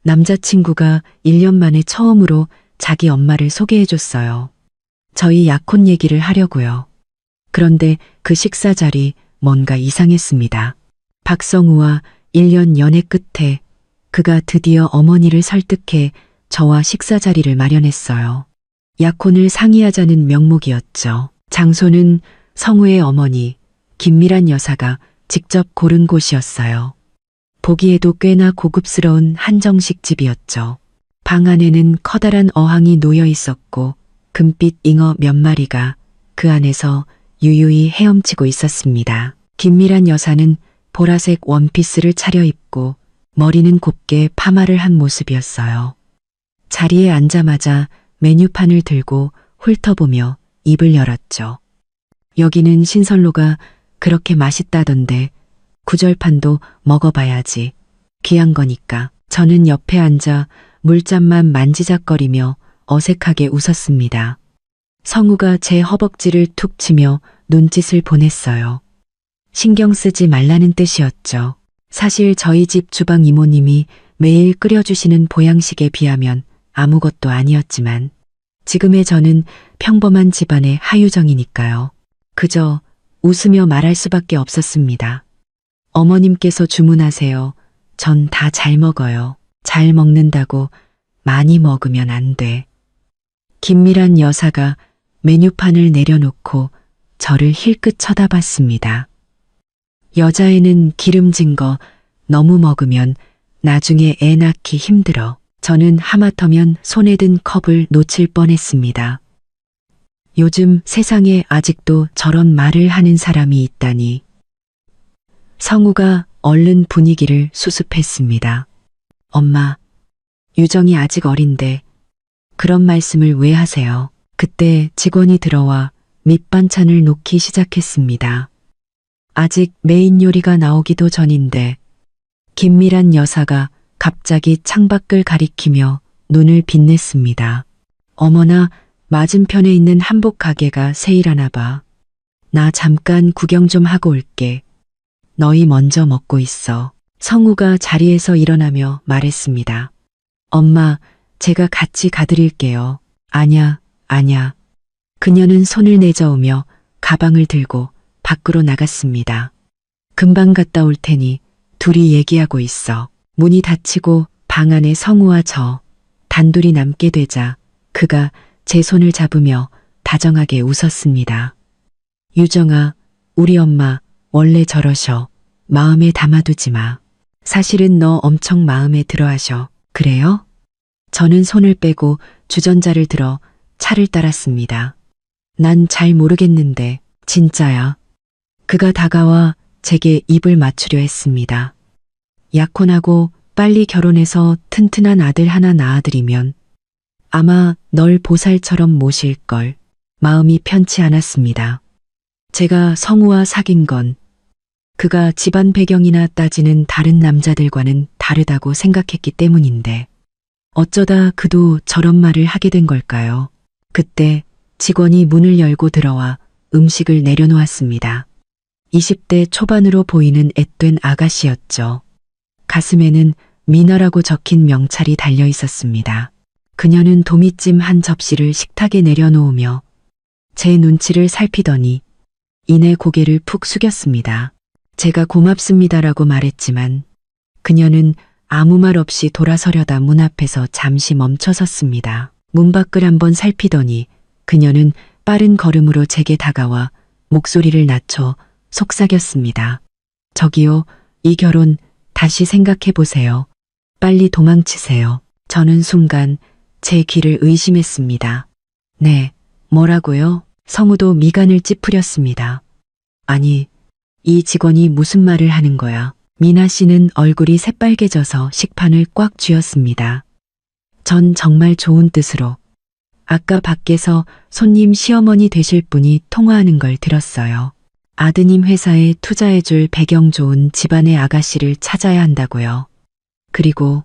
남자친구가 1년 만에 처음으로 자기 엄마를 소개해줬어요. 저희 약혼 얘기를 하려고요. 그런데 그 식사 자리 뭔가 이상했습니다. 박성우와 1년 연애 끝에 그가 드디어 어머니를 설득해 저와 식사 자리를 마련했어요. 약혼을 상의하자는 명목이었죠. 장소는 성우의 어머니 김미란 여사가 직접 고른 곳이었어요. 보기에도 꽤나 고급스러운 한정식 집이었죠. 방 안에는 커다란 어항이 놓여 있었고 금빛 잉어 몇 마리가 그 안에서 유유히 헤엄치고 있었습니다. 김미란 여사는 보라색 원피스를 차려입고 머리는 곱게 파마를 한 모습이었어요. 자리에 앉자마자 메뉴판을 들고 훑어보며 입을 열었죠. 여기는 신선로가 그렇게 맛있다던데 구절판도 먹어봐야지. 귀한 거니까. 저는 옆에 앉아 물잔만 만지작거리며 어색하게 웃었습니다. 성우가 제 허벅지를 툭 치며 눈짓을 보냈어요. 신경 쓰지 말라는 뜻이었죠. 사실 저희 집 주방 이모님이 매일 끓여주시는 보양식에 비하면 아무것도 아니었지만 지금의 저는 평범한 집안의 하유정이니까요. 그저 웃으며 말할 수밖에 없었습니다. 어머님께서 주문하세요. 전 다 잘 먹어요. 잘 먹는다고 많이 먹으면 안 돼. 김미란 여사가 메뉴판을 내려놓고 저를 힐끗 쳐다봤습니다. 여자애는 기름진 거 너무 먹으면 나중에 애 낳기 힘들어. 저는 하마터면 손에 든 컵을 놓칠 뻔했습니다. 요즘 세상에 아직도 저런 말을 하는 사람이 있다니. 성우가 얼른 분위기를 수습했습니다. 엄마, 유정이 아직 어린데 그런 말씀을 왜 하세요? 그때 직원이 들어와 밑반찬을 놓기 시작했습니다. 아직 메인 요리가 나오기도 전인데 김미란 여사가 갑자기 창밖을 가리키며 눈을 빛냈습니다. 어머나, 맞은편에 있는 한복 가게가 세일하나 봐. 나 잠깐 구경 좀 하고 올게. 너희 먼저 먹고 있어. 성우가 자리에서 일어나며 말했습니다. 엄마, 제가 같이 가드릴게요. 아냐. 그녀는 손을 내저으며 가방을 들고 밖으로 나갔습니다. 금방 갔다 올 테니 둘이 얘기하고 있어. 문이 닫히고 방 안에 성우와 저 단둘이 남게 되자 그가 제 손을 잡으며 다정하게 웃었습니다. 유정아, 우리 엄마 원래 저러셔. 마음에 담아두지 마. 사실은 너 엄청 마음에 들어하셔. 그래요? 저는 손을 빼고 주전자를 들어 차를 따랐습니다. 난 잘 모르겠는데 진짜야. 그가 다가와 제게 입을 맞추려 했습니다. 약혼하고 빨리 결혼해서 튼튼한 아들 하나 낳아드리면 아마 널 보살처럼 모실걸. 마음이 편치 않았습니다. 제가 성우와 사귄 건 그가 집안 배경이나 따지는 다른 남자들과는 다르다고 생각했기 때문인데 어쩌다 그도 저런 말을 하게 된 걸까요? 그때 직원이 문을 열고 들어와 음식을 내려놓았습니다. 20대 초반으로 보이는 앳된 아가씨였죠. 가슴에는 미나라고 적힌 명찰이 달려 있었습니다. 그녀는 도미찜 한 접시를 식탁에 내려놓으며 제 눈치를 살피더니 이내 고개를 푹 숙였습니다. 제가 고맙습니다라고 말했지만 그녀는 아무 말 없이 돌아서려다 문 앞에서 잠시 멈춰섰습니다. 문 밖을 한번 살피더니 그녀는 빠른 걸음으로 제게 다가와 목소리를 낮춰 속삭였습니다. 저기요, 이 결혼 다시 생각해 보세요. 빨리 도망치세요. 저는 순간 제 귀를 의심했습니다. 네, 뭐라고요? 성우도 미간을 찌푸렸습니다. 아니, 이 직원이 무슨 말을 하는 거야? 미나 씨는 얼굴이 새빨개져서 식판을 꽉 쥐었습니다. 전 정말 좋은 뜻으로 아까 밖에서 손님 시어머니 되실 분이 통화하는 걸 들었어요. 아드님 회사에 투자해줄 배경 좋은 집안의 아가씨를 찾아야 한다고요. 그리고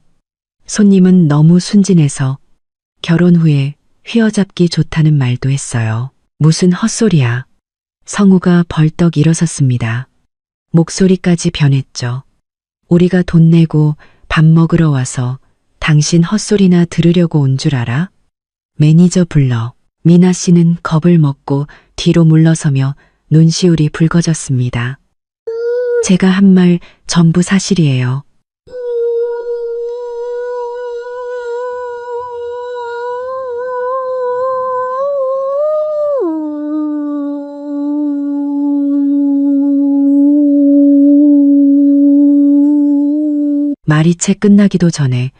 손님은 너무 순진해서 결혼 후에 휘어잡기 좋다는 말도 했어요. 무슨 헛소리야. 성우가 벌떡 일어섰습니다. 목소리까지 변했죠. 우리가 돈 내고 밥 먹으러 와서 당신 헛소리나 들으려고 온 줄 알아? 매니저 불러. 미나 씨는 겁을 먹고 뒤로 물러서며 눈시울이 붉어졌습니다. 제가 한 말 전부 사실이에요. 말이 채 끝나기도 전에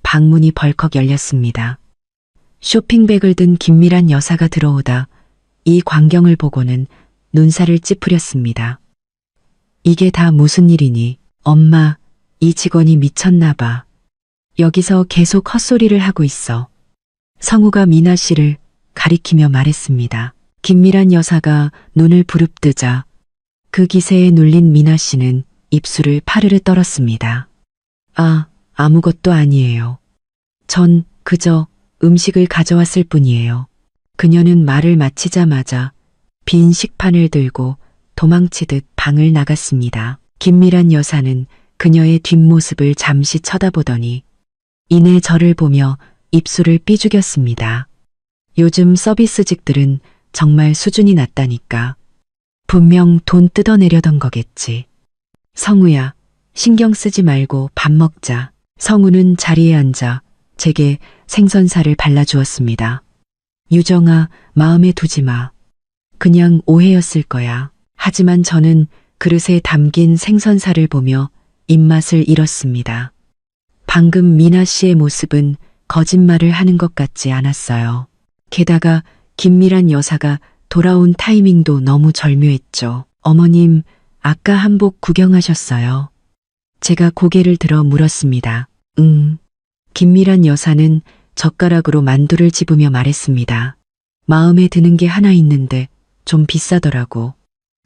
방문이 벌컥 열렸습니다. 쇼핑백을 든 김미란 여사가 들어오다 이 광경을 보고는 눈살을 찌푸렸습니다. 이게 다 무슨 일이니? 엄마, 이 직원이 미쳤나 봐. 여기서 계속 헛소리를 하고 있어. 성우가 미나 씨를 가리키며 말했습니다. 김미란 여사가 눈을 부릅뜨자 그 기세에 눌린 미나 씨는 입술을 파르르 떨었습니다. 아무것도 아니에요. 전 그저 음식을 가져왔을 뿐이에요. 그녀는 말을 마치자마자 빈 식판을 들고 도망치듯 방을 나갔습니다. 김미란 여사는 그녀의 뒷모습을 잠시 쳐다보더니 이내 저를 보며 입술을 삐죽였습니다. 요즘 서비스직들은 정말 수준이 낮다니까. 분명 돈 뜯어내려던 거겠지. 성우야, 신경 쓰지 말고 밥 먹자. 성우는 자리에 앉아 제게 생선살을 발라주었습니다. 유정아, 마음에 두지 마. 그냥 오해였을 거야. 하지만 저는 그릇에 담긴 생선살을 보며 입맛을 잃었습니다. 방금 미나 씨의 모습은 거짓말을 하는 것 같지 않았어요. 게다가 김미란 여사가 돌아온 타이밍도 너무 절묘했죠. 어머님, 아까 한복 구경하셨어요? 제가 고개를 들어 물었습니다. 김미란 여사는 젓가락으로 만두를 집으며 말했습니다. 마음에 드는 게 하나 있는데 좀 비싸더라고.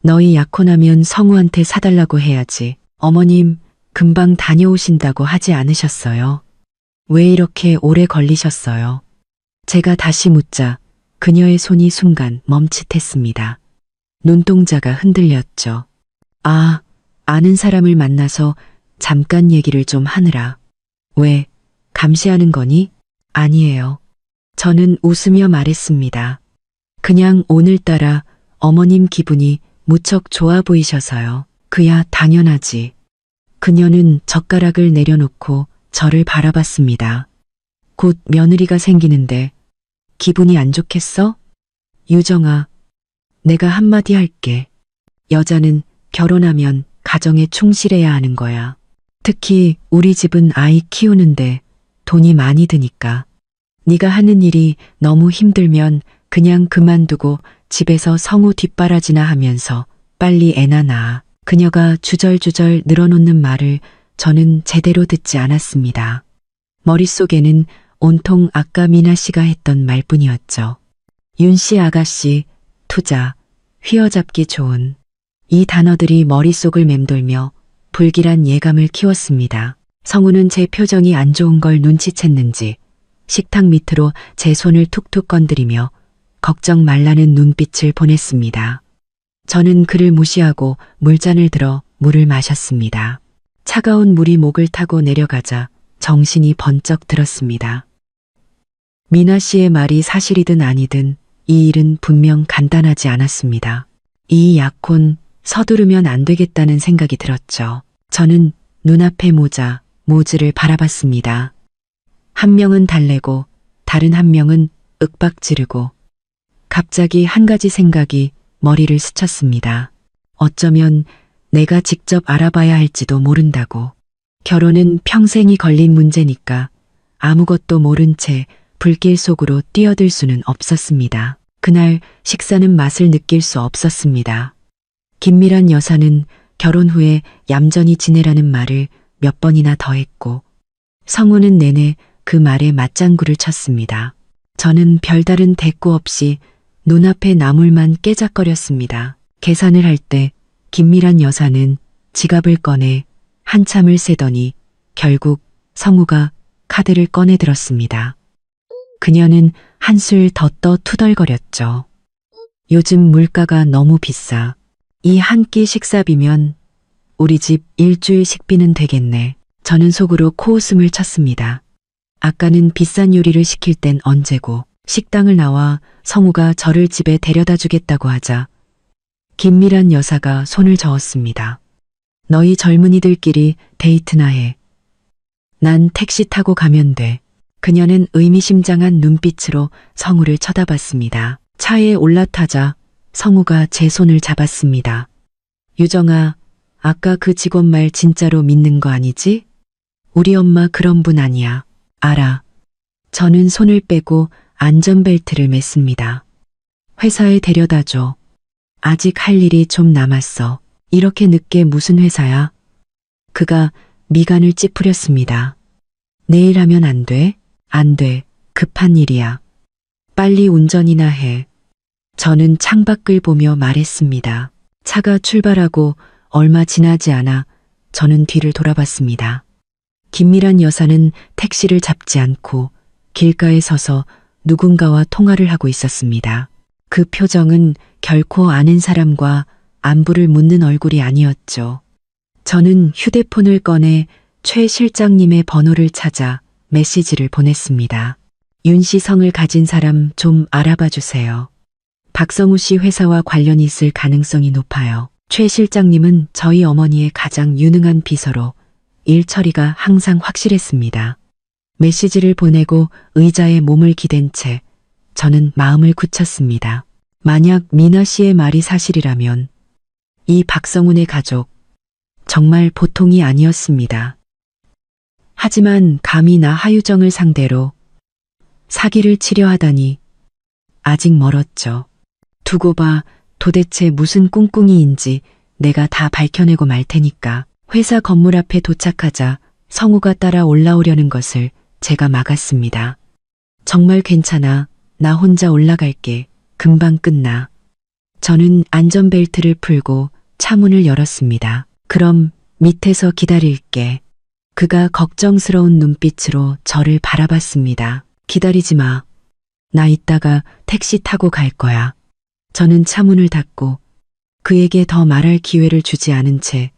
너희 약혼하면 성우한테 사달라고 해야지. 어머님, 금방 다녀오신다고 하지 않으셨어요? 왜 이렇게 오래 걸리셨어요? 제가 다시 묻자 그녀의 손이 순간 멈칫했습니다. 눈동자가 흔들렸죠. 아는 사람을 만나서 잠깐 얘기를 좀 하느라. 왜, 감시하는 거니? 아니에요. 저는 웃으며 말했습니다. 그냥 오늘따라 어머님 기분이 무척 좋아 보이셔서요. 그야 당연하지. 그녀는 젓가락을 내려놓고 저를 바라봤습니다. 곧 며느리가 생기는데 기분이 안 좋겠어? 유정아, 내가 한마디 할게. 여자는 결혼하면 가정에 충실해야 하는 거야. 특히 우리 집은 아이 키우는데 돈이 많이 드니까. 네가 하는 일이 너무 힘들면 그냥 그만두고 집에서 성우 뒷바라지나 하면서 빨리 애나 낳아. 그녀가 주절주절 늘어놓는 말을 저는 제대로 듣지 않았습니다. 머릿속에는 온통 아까 미나 씨가 했던 말뿐이었죠. 윤씨 아가씨, 투자, 휘어잡기 좋은. 이 단어들이 머릿속을 맴돌며 불길한 예감을 키웠습니다. 성우는 제 표정이 안 좋은 걸 눈치챘는지 식탁 밑으로 제 손을 툭툭 건드리며 걱정 말라는 눈빛을 보냈습니다. 저는 그를 무시하고 물잔을 들어 물을 마셨습니다. 차가운 물이 목을 타고 내려가자 정신이 번쩍 들었습니다. 미나 씨의 말이 사실이든 아니든 이 일은 분명 간단하지 않았습니다. 이 약혼 서두르면 안 되겠다는 생각이 들었죠. 저는 눈앞의 모즈를 바라봤습니다. 한 명은 달래고 다른 한 명은 윽박 지르고 갑자기 한 가지 생각이 머리를 스쳤습니다. 어쩌면 내가 직접 알아봐야 할지도 모른다고. 결혼은 평생이 걸린 문제니까 아무것도 모른 채 불길 속으로 뛰어들 수는 없었습니다. 그날 식사는 맛을 느낄 수 없었습니다. 김미란 여사는 결혼 후에 얌전히 지내라는 말을 몇 번이나 더 했고 성우는 내내 그 말에 맞장구를 쳤습니다. 저는 별다른 대꾸 없이 눈앞의 나물만 깨작거렸습니다. 계산을 할 때 김미란 여사는 지갑을 꺼내 한참을 세더니 결국 성우가 카드를 꺼내 들었습니다. 그녀는 한술 더 떠 투덜거렸죠. 요즘 물가가 너무 비싸. 이 한 끼 식사비면 우리 집 일주일 식비는 되겠네. 저는 속으로 코웃음을 쳤습니다. 아까는 비싼 요리를 시킬 땐 언제고 식당을 나와 성우가 저를 집에 데려다 주겠다고 하자 김미란 여사가 손을 저었습니다. 너희 젊은이들끼리 데이트나 해. 난 택시 타고 가면 돼. 그녀는 의미심장한 눈빛으로 성우를 쳐다봤습니다. 차에 올라타자 성우가 제 손을 잡았습니다. 유정아, 아까 그 직원 말 진짜로 믿는 거 아니지? 우리 엄마 그런 분 아니야. 알아. 저는 손을 빼고 안전벨트를 맸습니다. 회사에 데려다 줘. 아직 할 일이 좀 남았어. 이렇게 늦게 무슨 회사야? 그가 미간을 찌푸렸습니다. 내일 하면 안 돼? 안 돼. 급한 일이야. 빨리 운전이나 해. 저는 창밖을 보며 말했습니다. 차가 출발하고 얼마 지나지 않아 저는 뒤를 돌아봤습니다. 김미란 여사는 택시를 잡지 않고 길가에 서서 누군가와 통화를 하고 있었습니다. 그 표정은 결코 아는 사람과 안부를 묻는 얼굴이 아니었죠. 저는 휴대폰을 꺼내 최 실장님의 번호를 찾아 메시지를 보냈습니다. 윤 씨 성을 가진 사람 좀 알아봐 주세요. 박성우 씨 회사와 관련이 있을 가능성이 높아요. 최 실장님은 저희 어머니의 가장 유능한 비서로 일 처리가 항상 확실했습니다. 메시지를 보내고 의자에 몸을 기댄 채 저는 마음을 굳혔습니다. 만약 미나 씨의 말이 사실이라면 이 박성훈의 가족 정말 보통이 아니었습니다. 하지만 감히 나 하유정을 상대로 사기를 치려 하다니 아직 멀었죠. 두고 봐. 도대체 무슨 꿍꿍이인지 내가 다 밝혀내고 말 테니까. 회사 건물 앞에 도착하자 성우가 따라 올라오려는 것을 제가 막았습니다. 정말 괜찮아. 나 혼자 올라갈게. 금방 끝나. 저는 안전벨트를 풀고 차문을 열었습니다. 그럼 밑에서 기다릴게. 그가 걱정스러운 눈빛으로 저를 바라봤습니다. 기다리지 마. 나 이따가 택시 타고 갈 거야. 저는 차문을 닫고 그에게 더 말할 기회를 주지 않은 채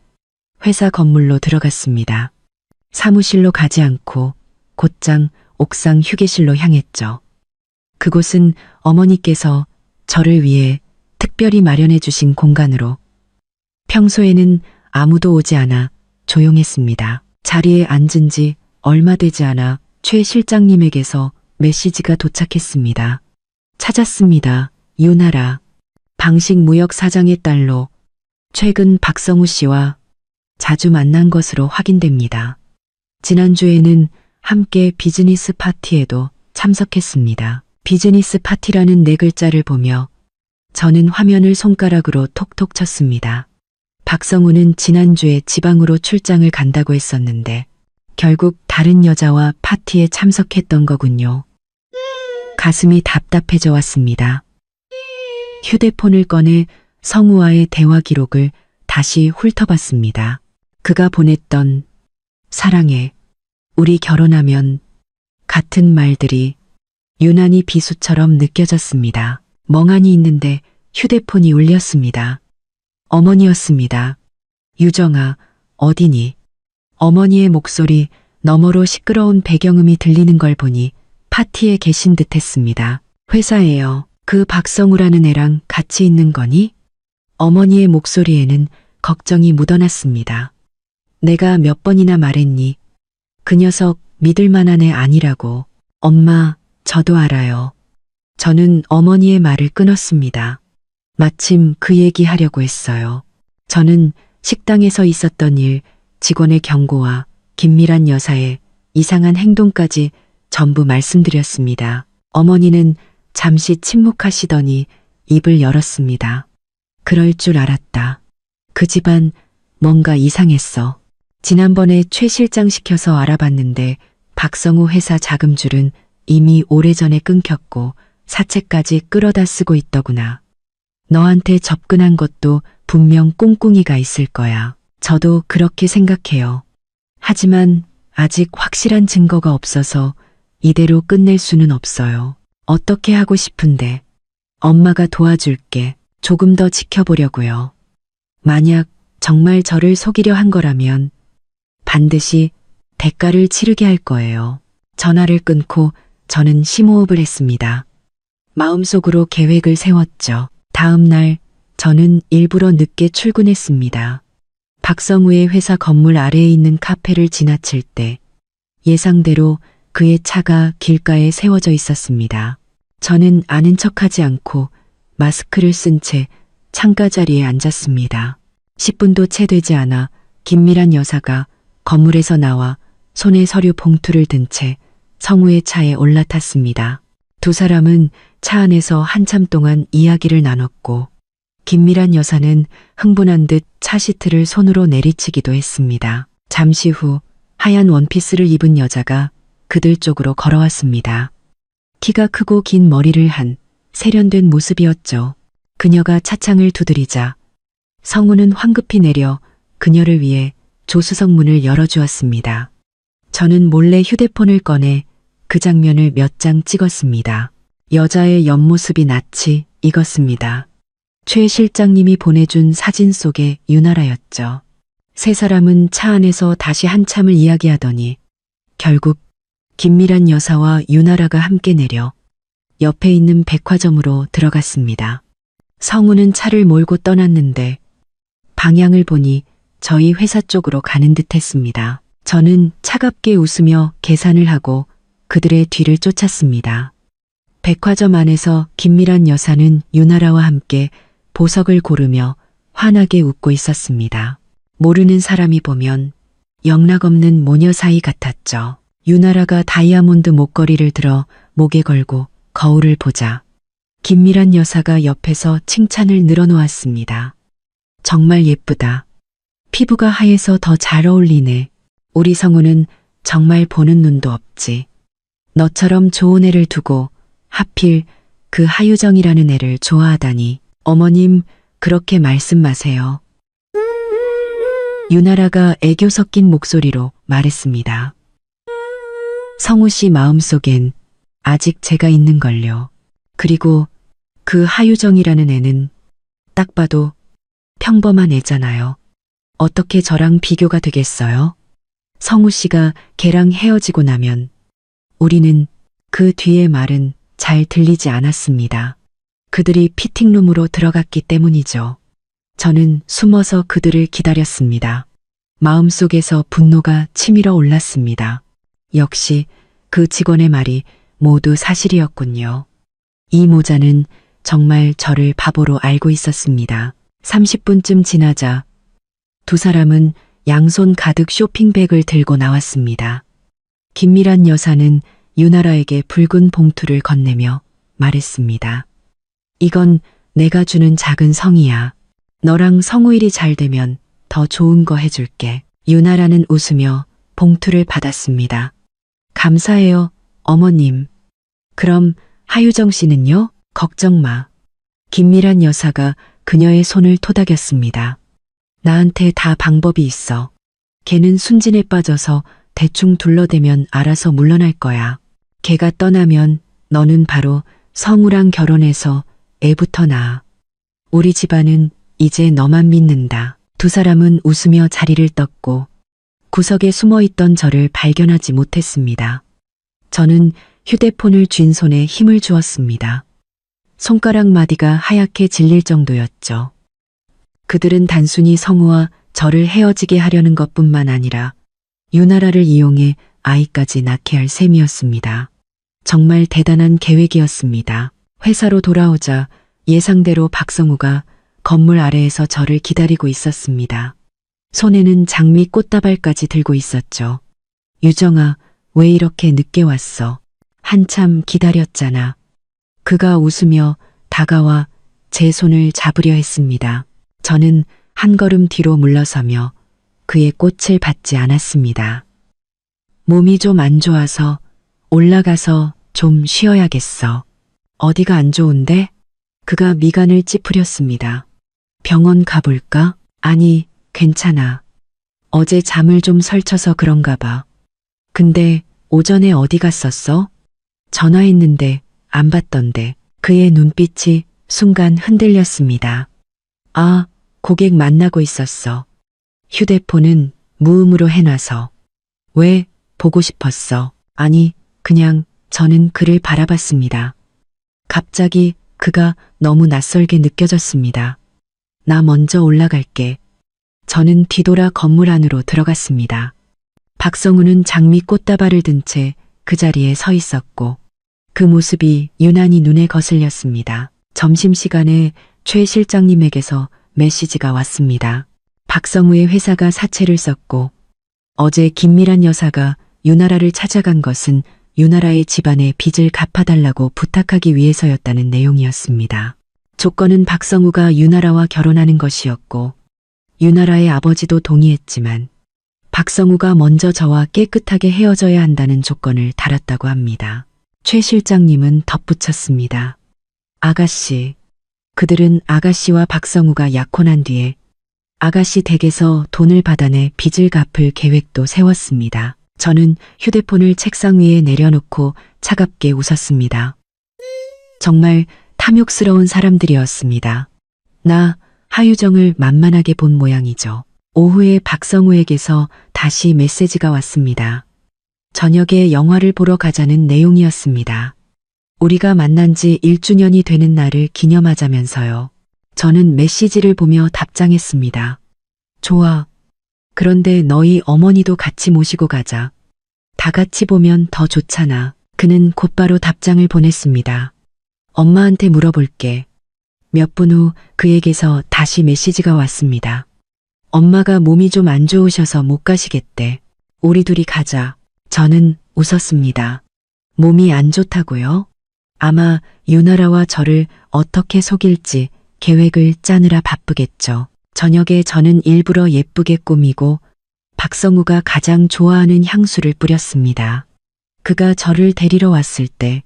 회사 건물로 들어갔습니다. 사무실로 가지 않고 곧장 옥상 휴게실로 향했죠. 그곳은 어머니께서 저를 위해 특별히 마련해 주신 공간으로 평소에는 아무도 오지 않아 조용했습니다. 자리에 앉은 지 얼마 되지 않아 최 실장님에게서 메시지가 도착했습니다. 찾았습니다. 윤아라. 방식무역 사장의 딸로 최근 박성우 씨와 자주 만난 것으로 확인됩니다. 지난주에는 함께 비즈니스 파티에도 참석했습니다. 비즈니스 파티라는 네 글자를 보며 저는 화면을 손가락으로 톡톡 쳤습니다. 박성우는 지난주에 지방으로 출장을 간다고 했었는데 결국 다른 여자와 파티에 참석했던 거군요. 가슴이 답답해져 왔습니다. 휴대폰을 꺼내 성우와의 대화 기록을 다시 훑어봤습니다. 그가 보냈던 사랑해, 우리 결혼하면 같은 말들이 유난히 비수처럼 느껴졌습니다. 멍하니 있는데 휴대폰이 울렸습니다. 어머니였습니다. 유정아, 어디니? 어머니의 목소리 너머로 시끄러운 배경음이 들리는 걸 보니 파티에 계신 듯 했습니다. 회사에요. 그 박성우라는 애랑 같이 있는 거니? 어머니의 목소리에는 걱정이 묻어났습니다. 내가 몇 번이나 말했니? 그 녀석 믿을 만한 애 아니라고. 엄마, 저도 알아요. 저는 어머니의 말을 끊었습니다. 마침 그 얘기 하려고 했어요. 저는 식당에서 있었던 일, 직원의 경고와 김미란 여사의 이상한 행동까지 전부 말씀드렸습니다. 어머니는 잠시 침묵하시더니 입을 열었습니다. 그럴 줄 알았다. 그 집안 뭔가 이상했어. 지난번에 최 실장 시켜서 알아봤는데 박성우 회사 자금줄은 이미 오래전에 끊겼고 사채까지 끌어다 쓰고 있더구나. 너한테 접근한 것도 분명 꿍꿍이가 있을 거야. 저도 그렇게 생각해요. 하지만 아직 확실한 증거가 없어서 이대로 끝낼 수는 없어요. 어떻게 하고 싶은데 엄마가 도와줄게. 조금 더 지켜보려고요. 만약 정말 저를 속이려 한 거라면 반드시 대가를 치르게 할 거예요. 전화를 끊고 저는 심호흡을 했습니다. 마음속으로 계획을 세웠죠. 다음 날 저는 일부러 늦게 출근했습니다. 박성우의 회사 건물 아래에 있는 카페를 지나칠 때 예상대로 그의 차가 길가에 세워져 있었습니다. 저는 아는 척하지 않고 마스크를 쓴 채 창가 자리에 앉았습니다. 10분도 채 되지 않아 김미란 여사가 건물에서 나와 손에 서류 봉투를 든 채 성우의 차에 올라탔습니다. 두 사람은 차 안에서 한참 동안 이야기를 나눴고 김미란 여사는 흥분한 듯 차 시트를 손으로 내리치기도 했습니다. 잠시 후 하얀 원피스를 입은 여자가 그들 쪽으로 걸어왔습니다. 키가 크고 긴 머리를 한 세련된 모습이었죠. 그녀가 차창을 두드리자 성우는 황급히 내려 그녀를 위해 조수석 문을 열어주었습니다. 저는 몰래 휴대폰을 꺼내 그 장면을 몇 장 찍었습니다. 여자의 옆모습이 낯이 익었습니다. 최 실장님이 보내준 사진 속의 유나라였죠. 세 사람은 차 안에서 다시 한참을 이야기하더니 결국 김미란 여사와 유나라가 함께 내려 옆에 있는 백화점으로 들어갔습니다. 성우는 차를 몰고 떠났는데 방향을 보니 저희 회사 쪽으로 가는 듯 했습니다. 저는 차갑게 웃으며 계산을 하고 그들의 뒤를 쫓았습니다. 백화점 안에서 김미란 여사는 유나라와 함께 보석을 고르며 환하게 웃고 있었습니다. 모르는 사람이 보면 영락없는 모녀 사이 같았죠. 유나라가 다이아몬드 목걸이를 들어 목에 걸고 거울을 보자 김미란 여사가 옆에서 칭찬을 늘어놓았습니다. 정말 예쁘다. 피부가 하얘서 더 잘 어울리네. 우리 성우는 정말 보는 눈도 없지. 너처럼 좋은 애를 두고 하필 그 하유정이라는 애를 좋아하다니. 어머님, 그렇게 말씀 마세요. 유나라가 애교 섞인 목소리로 말했습니다. 성우 씨 마음속엔 아직 제가 있는걸요. 그리고 그 하유정이라는 애는 딱 봐도 평범한 애잖아요. 어떻게 저랑 비교가 되겠어요? 성우 씨가 걔랑 헤어지고 나면 우리는 그 뒤의 말은 잘 들리지 않았습니다. 그들이 피팅룸으로 들어갔기 때문이죠. 저는 숨어서 그들을 기다렸습니다. 마음속에서 분노가 치밀어 올랐습니다. 역시 그 직원의 말이 모두 사실이었군요. 이 모자는 정말 저를 바보로 알고 있었습니다. 30분쯤 지나자 두 사람은 양손 가득 쇼핑백을 들고 나왔습니다. 김미란 여사는 유나라에게 붉은 봉투를 건네며 말했습니다. 이건 내가 주는 작은 성이야. 너랑 성우일이 잘 되면 더 좋은 거 해줄게. 유나라는 웃으며 봉투를 받았습니다. 감사해요, 어머님. 그럼 하유정 씨는요? 걱정 마. 김미란 여사가 그녀의 손을 토닥였습니다. 나한테 다 방법이 있어. 걔는 순진에 빠져서 대충 둘러대면 알아서 물러날 거야. 걔가 떠나면 너는 바로 성우랑 결혼해서 애부터 낳아. 우리 집안은 이제 너만 믿는다. 두 사람은 웃으며 자리를 떴고 구석에 숨어있던 저를 발견하지 못했습니다. 저는 휴대폰을 쥔 손에 힘을 주었습니다. 손가락 마디가 하얗게 질릴 정도였죠. 그들은 단순히 성우와 저를 헤어지게 하려는 것뿐만 아니라 유나라를 이용해 아이까지 낳게 할 셈이었습니다. 정말 대단한 계획이었습니다. 회사로 돌아오자 예상대로 박성우가 건물 아래에서 저를 기다리고 있었습니다. 손에는 장미 꽃다발까지 들고 있었죠. 유정아, 왜 이렇게 늦게 왔어? 한참 기다렸잖아. 그가 웃으며 다가와 제 손을 잡으려 했습니다. 저는 한 걸음 뒤로 물러서며 그의 꽃을 받지 않았습니다. 몸이 좀 안 좋아서 올라가서 좀 쉬어야겠어. 어디가 안 좋은데? 그가 미간을 찌푸렸습니다. 병원 가볼까? 아니, 괜찮아. 어제 잠을 좀 설쳐서 그런가 봐. 근데 오전에 어디 갔었어? 전화했는데 안 받던데. 그의 눈빛이 순간 흔들렸습니다. 아, 고객 만나고 있었어. 휴대폰은 무음으로 해놔서. 왜 보고 싶었어? 아니, 그냥 저는 그를 바라봤습니다. 갑자기 그가 너무 낯설게 느껴졌습니다. 나 먼저 올라갈게. 저는 뒤돌아 건물 안으로 들어갔습니다. 박성우는 장미 꽃다발을 든 채 그 자리에 서 있었고 그 모습이 유난히 눈에 거슬렸습니다. 점심시간에 최 실장님에게서 메시지가 왔습니다. 박성우의 회사가 사채를 썼고 어제 김미란 여사가 유나라를 찾아간 것은 유나라의 집안의 빚을 갚아달라고 부탁하기 위해서였다는 내용이었습니다. 조건은 박성우가 유나라와 결혼하는 것이었고 유나라의 아버지도 동의했지만 박성우가 먼저 저와 깨끗하게 헤어져야 한다는 조건을 달았다고 합니다. 최 실장님은 덧붙였습니다. 아가씨, 그들은 아가씨와 박성우가 약혼한 뒤에 아가씨 댁에서 돈을 받아내 빚을 갚을 계획도 세웠습니다. 저는 휴대폰을 책상 위에 내려놓고 차갑게 웃었습니다. 정말 탐욕스러운 사람들이었습니다. 나 하유정을 만만하게 본 모양이죠. 오후에 박성우에게서 다시 메시지가 왔습니다. 저녁에 영화를 보러 가자는 내용이었습니다. 우리가 만난 지 1주년이 되는 날을 기념하자면서요. 저는 메시지를 보며 답장했습니다. 좋아. 그런데 너희 어머니도 같이 모시고 가자. 다 같이 보면 더 좋잖아. 그는 곧바로 답장을 보냈습니다. 엄마한테 물어볼게. 몇 분 후 그에게서 다시 메시지가 왔습니다. 엄마가 몸이 좀 안 좋으셔서 못 가시겠대. 우리 둘이 가자. 저는 웃었습니다. 몸이 안 좋다고요? 아마 유나라와 저를 어떻게 속일지 계획을 짜느라 바쁘겠죠. 저녁에 저는 일부러 예쁘게 꾸미고 박성우가 가장 좋아하는 향수를 뿌렸습니다. 그가 저를 데리러 왔을 때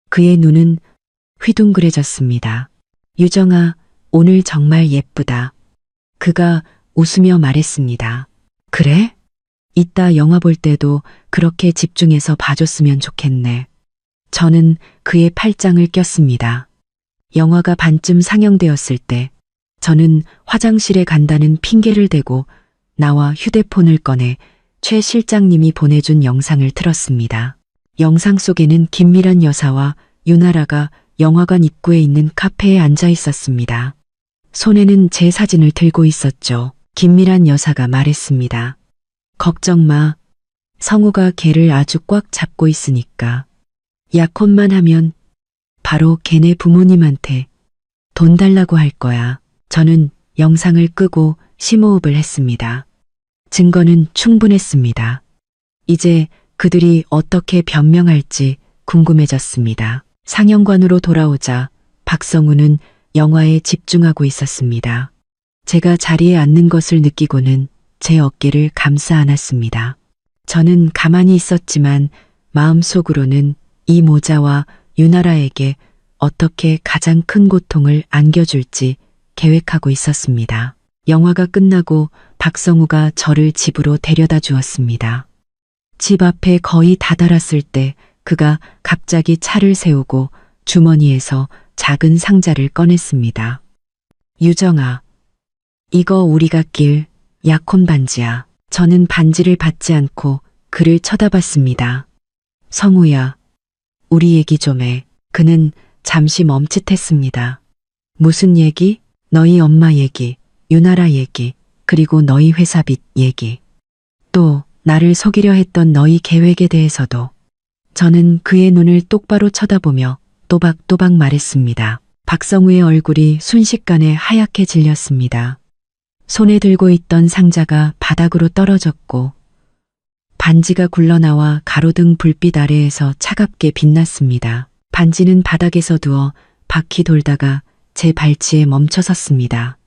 그의 눈은 휘둥그레졌습니다. 유정아, 오늘 정말 예쁘다. 그가 웃으며 말했습니다. 그래? 이따 영화 볼 때도 그렇게 집중해서 봐줬으면 좋겠네. 저는 그의 팔짱을 꼈습니다. 영화가 반쯤 상영되었을 때 저는 화장실에 간다는 핑계를 대고 나와 휴대폰을 꺼내 최 실장님이 보내준 영상을 틀었습니다. 영상 속에는 김미란 여사와 유나라가 영화관 입구에 있는 카페에 앉아 있었습니다. 손에는 제 사진을 들고 있었죠. 김미란 여사가 말했습니다. 걱정 마. 성우가 걔를 아주 꽉 잡고 있으니까. 약혼만 하면 바로 걔네 부모님한테 돈 달라고 할 거야. 저는 영상을 끄고 심호흡을 했습니다. 증거는 충분했습니다. 이제 그들이 어떻게 변명할지 궁금해졌습니다. 상영관으로 돌아오자 박성우는 영화에 집중하고 있었습니다. 제가 자리에 앉는 것을 느끼고는 제 어깨를 감싸 안았습니다. 저는 가만히 있었지만 마음속으로는 이 모자와 유나라에게 어떻게 가장 큰 고통을 안겨줄지 계획하고 있었습니다. 영화가 끝나고 박성우가 저를 집으로 데려다 주었습니다. 집 앞에 거의 다다랐을 때 그가 갑자기 차를 세우고 주머니에서 작은 상자를 꺼냈습니다. 유정아, 이거 우리가 낄 약혼 반지야. 저는 반지를 받지 않고 그를 쳐다봤습니다. 성우야, 우리 얘기 좀 해. 그는 잠시 멈칫했습니다. 무슨 얘기? 너희 엄마 얘기, 유나라 얘기, 그리고 너희 회사 빚 얘기. 또 나를 속이려 했던 너희 계획에 대해서도. 저는 그의 눈을 똑바로 쳐다보며 또박또박 말했습니다. 박성우의 얼굴이 순식간에 하얗게 질렸습니다. 손에 들고 있던 상자가 바닥으로 떨어졌고 반지가 굴러나와 가로등 불빛 아래에서 차갑게 빛났습니다. 반지는 바닥에서 두어 바퀴 돌다가 제 발치에 멈춰섰습니다.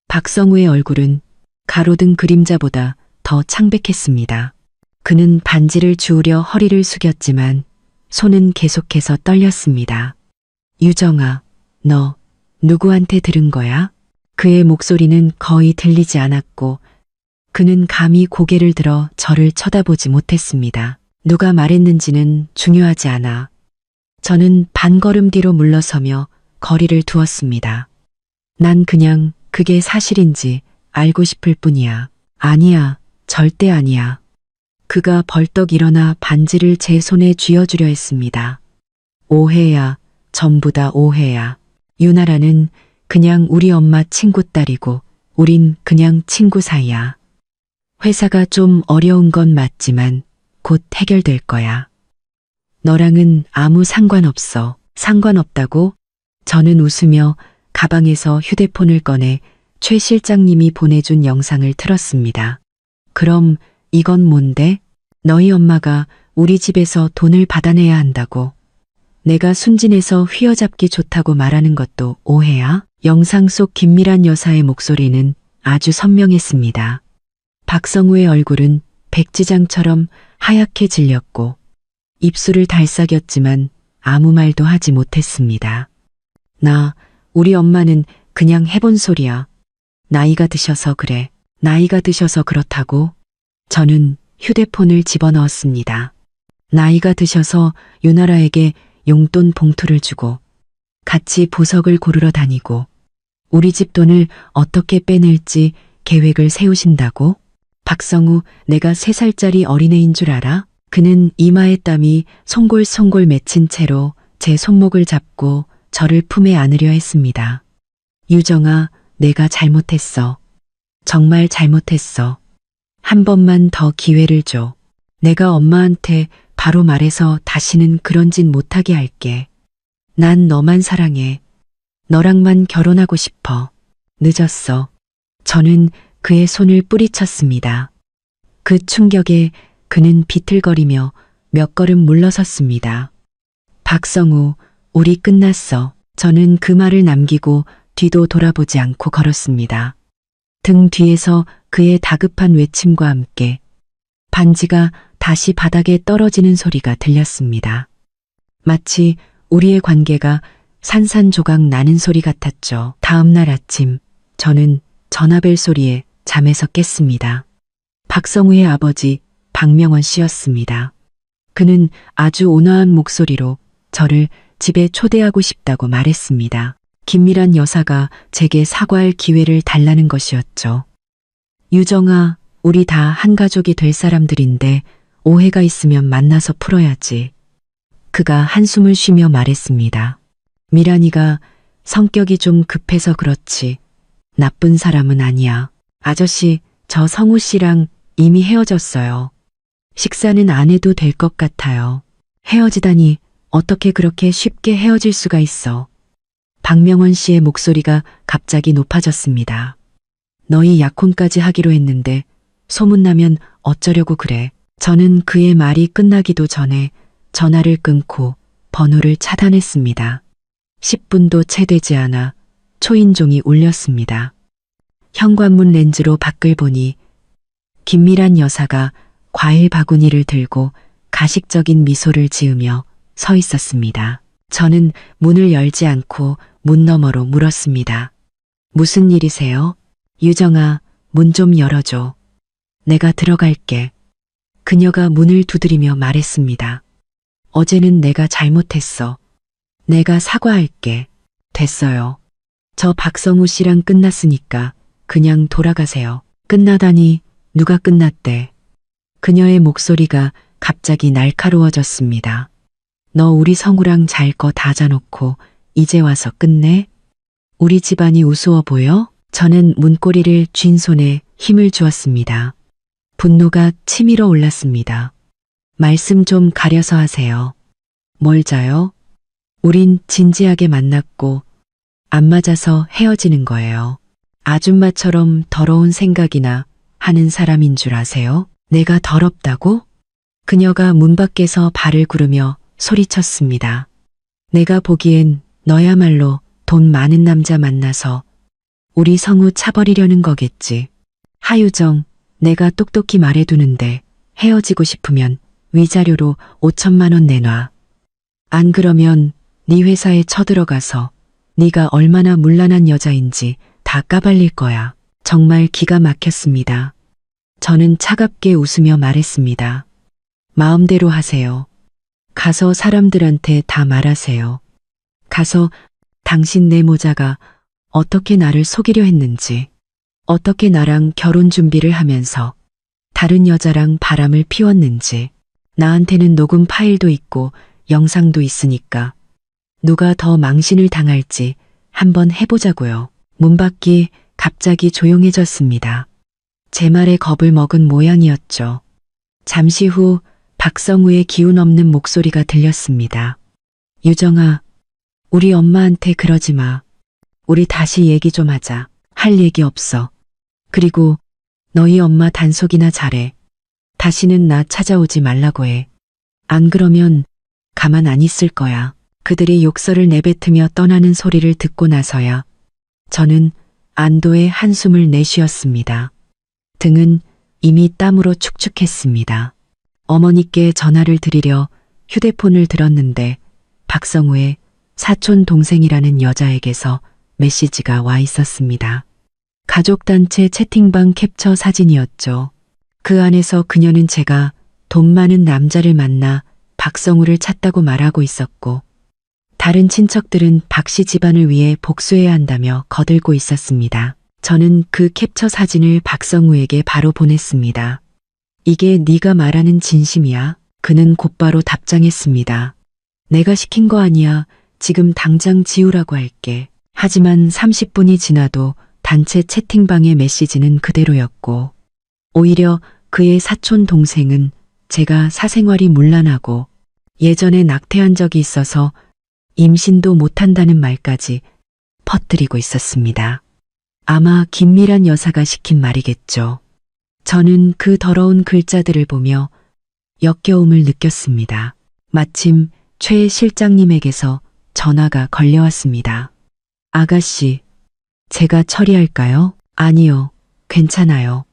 박성우의 얼굴은 가로등 그림자보다 더 창백했습니다. 그는 반지를 주우려 허리를 숙였지만 손은 계속해서 떨렸습니다. 유정아, 너 누구한테 들은 거야? 그의 목소리는 거의 들리지 않았고 그는 감히 고개를 들어 저를 쳐다보지 못했습니다. 누가 말했는지는 중요하지 않아. 저는 반걸음 뒤로 물러서며 거리를 두었습니다. 난 그냥 그게 사실인지 알고 싶을 뿐이야. 아니야, 절대 아니야. 그가 벌떡 일어나 반지를 제 손에 쥐어주려 했습니다. 오해야, 전부 다 오해야. 유나라는 그냥 우리 엄마 친구 딸이고 우린 그냥 친구 사이야. 회사가 좀 어려운 건 맞지만 곧 해결될 거야. 너랑은 아무 상관없어. 상관없다고? 저는 웃으며 가방에서 휴대폰을 꺼내 최 실장님이 보내준 영상을 틀었습니다. 그럼 이건 뭔데? 너희 엄마가 우리 집에서 돈을 받아내야 한다고. 내가 순진해서 휘어잡기 좋다고 말하는 것도 오해야? 영상 속 김미란 여사의 목소리는 아주 선명했습니다. 박성우의 얼굴은 백지장처럼 하얗게 질렸고 입술을 달싹였지만 아무 말도 하지 못했습니다. 우리 엄마는 그냥 해본 소리야. 나이가 드셔서 그래. 나이가 드셔서 그렇다고? 저는 휴대폰을 집어넣었습니다. 나이가 드셔서 유나라에게 용돈 봉투를 주고 같이 보석을 고르러 다니고 우리 집 돈을 어떻게 빼낼지 계획을 세우신다고? 박성우, 내가 3살짜리 어린애인 줄 알아? 그는 이마에 땀이 송골송골 맺힌 채로 제 손목을 잡고 저를 품에 안으려 했습니다. 유정아, 내가 잘못했어. 정말 잘못했어. 한 번만 더 기회를 줘. 내가 엄마한테 바로 말해서 다시는 그런 짓 못하게 할게. 난 너만 사랑해. 너랑만 결혼하고 싶어. 늦었어. 저는 그의 손을 뿌리쳤습니다. 그 충격에 그는 비틀거리며 몇 걸음 물러섰습니다. 박성우, 우리 끝났어. 저는 그 말을 남기고 뒤도 돌아보지 않고 걸었습니다. 등 뒤에서 그의 다급한 외침과 함께 반지가 다시 바닥에 떨어지는 소리가 들렸습니다. 마치 우리의 관계가 산산조각 나는 소리 같았죠. 다음 날 아침 저는 전화벨 소리에 잠에서 깼습니다. 박성우의 아버지 박명원 씨였습니다. 그는 아주 온화한 목소리로 저를 집에 초대하고 싶다고 말했습니다. 김미란 여사가 제게 사과할 기회를 달라는 것이었죠. 유정아, 우리 다 한 가족이 될 사람들인데 오해가 있으면 만나서 풀어야지. 그가 한숨을 쉬며 말했습니다. 미란이가 성격이 좀 급해서 그렇지 나쁜 사람은 아니야. 아저씨, 저 성우 씨랑 이미 헤어졌어요. 식사는 안 해도 될 것 같아요. 헤어지다니 어떻게 그렇게 쉽게 헤어질 수가 있어. 박명원 씨의 목소리가 갑자기 높아졌습니다. 너희 약혼까지 하기로 했는데 소문나면 어쩌려고 그래. 저는 그의 말이 끝나기도 전에 전화를 끊고 번호를 차단했습니다. 10분도 채 되지 않아 초인종이 울렸습니다. 현관문 렌즈로 밖을 보니 김미란 여사가 과일 바구니를 들고 가식적인 미소를 지으며 서 있었습니다. 저는 문을 열지 않고 문 너머로 물었습니다. 무슨 일이세요? 유정아, 문 좀 열어줘. 내가 들어갈게. 그녀가 문을 두드리며 말했습니다. 어제는 내가 잘못했어. 내가 사과할게. 됐어요. 저 박성우 씨랑 끝났으니까 그냥 돌아가세요. 끝나다니 누가 끝났대. 그녀의 목소리가 갑자기 날카로워졌습니다. 너 우리 성우랑 잘 거 다 자놓고 이제 와서 끝내? 우리 집안이 우스워 보여? 저는 문고리를 쥔 손에 힘을 주었습니다. 분노가 치밀어 올랐습니다. 말씀 좀 가려서 하세요. 뭘 자요? 우린 진지하게 만났고 안 맞아서 헤어지는 거예요. 아줌마처럼 더러운 생각이나 하는 사람인 줄 아세요? 내가 더럽다고? 그녀가 문 밖에서 발을 구르며 소리쳤습니다. 내가 보기엔 너야말로 돈 많은 남자 만나서 우리 성우 차버리려는 거겠지. 하유정, 내가 똑똑히 말해두는데 헤어지고 싶으면 위자료로 5천만 원 내놔. 안 그러면 네 회사에 쳐들어가서 네가 얼마나 문란한 여자인지 다 까발릴 거야. 정말 기가 막혔습니다. 저는 차갑게 웃으며 말했습니다. 마음대로 하세요. 가서 사람들한테 다 말하세요. 가서 당신 내 모자가 어떻게 나를 속이려 했는지, 어떻게 나랑 결혼 준비를 하면서 다른 여자랑 바람을 피웠는지. 나한테는 녹음 파일도 있고 영상도 있으니까 누가 더 망신을 당할지 한번 해보자고요. 문 밖이 갑자기 조용해졌습니다. 제 말에 겁을 먹은 모양이었죠. 잠시 후 박성우의 기운 없는 목소리가 들렸습니다. 유정아, 우리 엄마한테 그러지 마. 우리 다시 얘기 좀 하자. 할 얘기 없어. 그리고 너희 엄마 단속이나 잘해. 다시는 나 찾아오지 말라고 해. 안 그러면 가만 안 있을 거야. 그들이 욕설을 내뱉으며 떠나는 소리를 듣고 나서야 저는 안도의 한숨을 내쉬었습니다. 등은 이미 땀으로 축축했습니다. 어머니께 전화를 드리려 휴대폰을 들었는데 박성우의 사촌 동생이라는 여자에게서 메시지가 와 있었습니다. 가족단체 채팅방 캡처 사진이었죠. 그 안에서 그녀는 제가 돈 많은 남자를 만나 박성우를 찾다고 말하고 있었고 다른 친척들은 박씨 집안을 위해 복수해야 한다며 거들고 있었습니다. 저는 그 캡처 사진을 박성우에게 바로 보냈습니다. 이게 네가 말하는 진심이야? 그는 곧바로 답장했습니다. 내가 시킨 거 아니야. 지금 당장 지우라고 할게. 하지만 30분이 지나도 단체 채팅방의 메시지는 그대로였고 오히려 그의 사촌 동생은 제가 사생활이 문란하고 예전에 낙태한 적이 있어서 임신도 못한다는 말까지 퍼뜨리고 있었습니다. 아마 김미란 여사가 시킨 말이겠죠. 저는 그 더러운 글자들을 보며 역겨움을 느꼈습니다. 마침 최 실장님에게서 전화가 걸려왔습니다. 아가씨, 제가 처리할까요? 아니요, 괜찮아요.